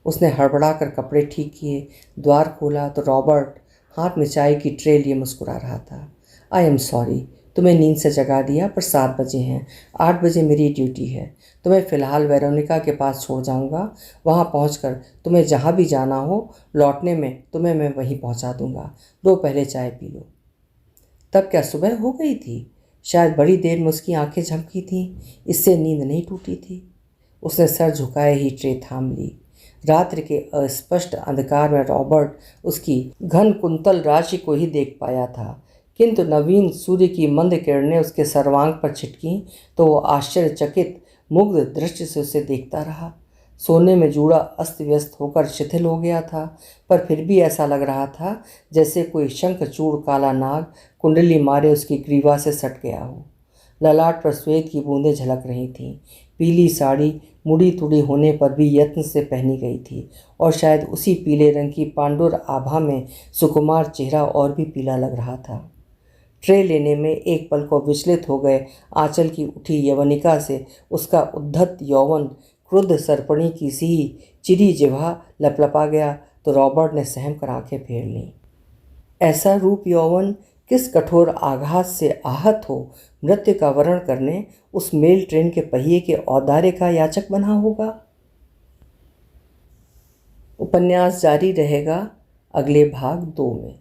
उसने हड़बड़ा कर कपड़े ठीक किए, द्वार खोला तो रॉबर्ट हाथ में चाय की ट्रे लिए मुस्कुरा रहा था। आई एम सॉरी, तुम्हें नींद से जगा दिया, पर 7 बजे हैं। 8 बजे मेरी ड्यूटी है। तुम्हें फ़िलहाल वेरोनिका के पास छोड़ जाऊंगा। वहां पहुंचकर तुम्हें जहां भी जाना हो, लौटने में तुम्हें मैं वहीं पहुंचा दूंगा। लो पहले चाय पी लो। तब क्या सुबह हो गई थी? शायद बड़ी देर में उसकी आंखें झपकी थीं, इससे नींद नहीं टूटी थी। उसने सर झुकाए ही ट्रे थाम ली। रात्रि के अस्पष्ट अंधकार में रॉबर्ट उसकी घन कुंतल राशि को ही देख पाया था, किंतु नवीन सूर्य की मंद किरणें उसके सर्वांग पर छिटकीं तो वो आश्चर्यचकित मुग्ध दृष्टि से उसे देखता रहा। सोने में जूड़ा अस्त व्यस्त होकर शिथिल हो गया था, पर फिर भी ऐसा लग रहा था जैसे कोई शंखचूड़ काला नाग कुंडली मारे उसकी ग्रीवा से सट गया हो। ललाट पर श्वेत की बूंदें झलक रही थीं। पीली साड़ी मुड़ी तुड़ी होने पर भी यत्न से पहनी गई थी, और शायद उसी पीले रंग की पांडुर आभा में सुकुमार चेहरा और भी पीला लग रहा था। ट्रे लेने में एक पल को विचलित हो गए आंचल की उठी यवनिका से उसका उद्धत यौवन क्रुद्ध सर्पणी की सी चिरी जिह्वा लपलपा गया तो रॉबर्ट ने सहम कर आंखें फेर लीं। ऐसा रूप यौवन किस कठोर आघात से आहत हो मृत्यु का वर्ण करने उस मेल ट्रेन के पहिए के औदार्य का याचक बना होगा। उपन्यास जारी रहेगा अगले भाग 2 में।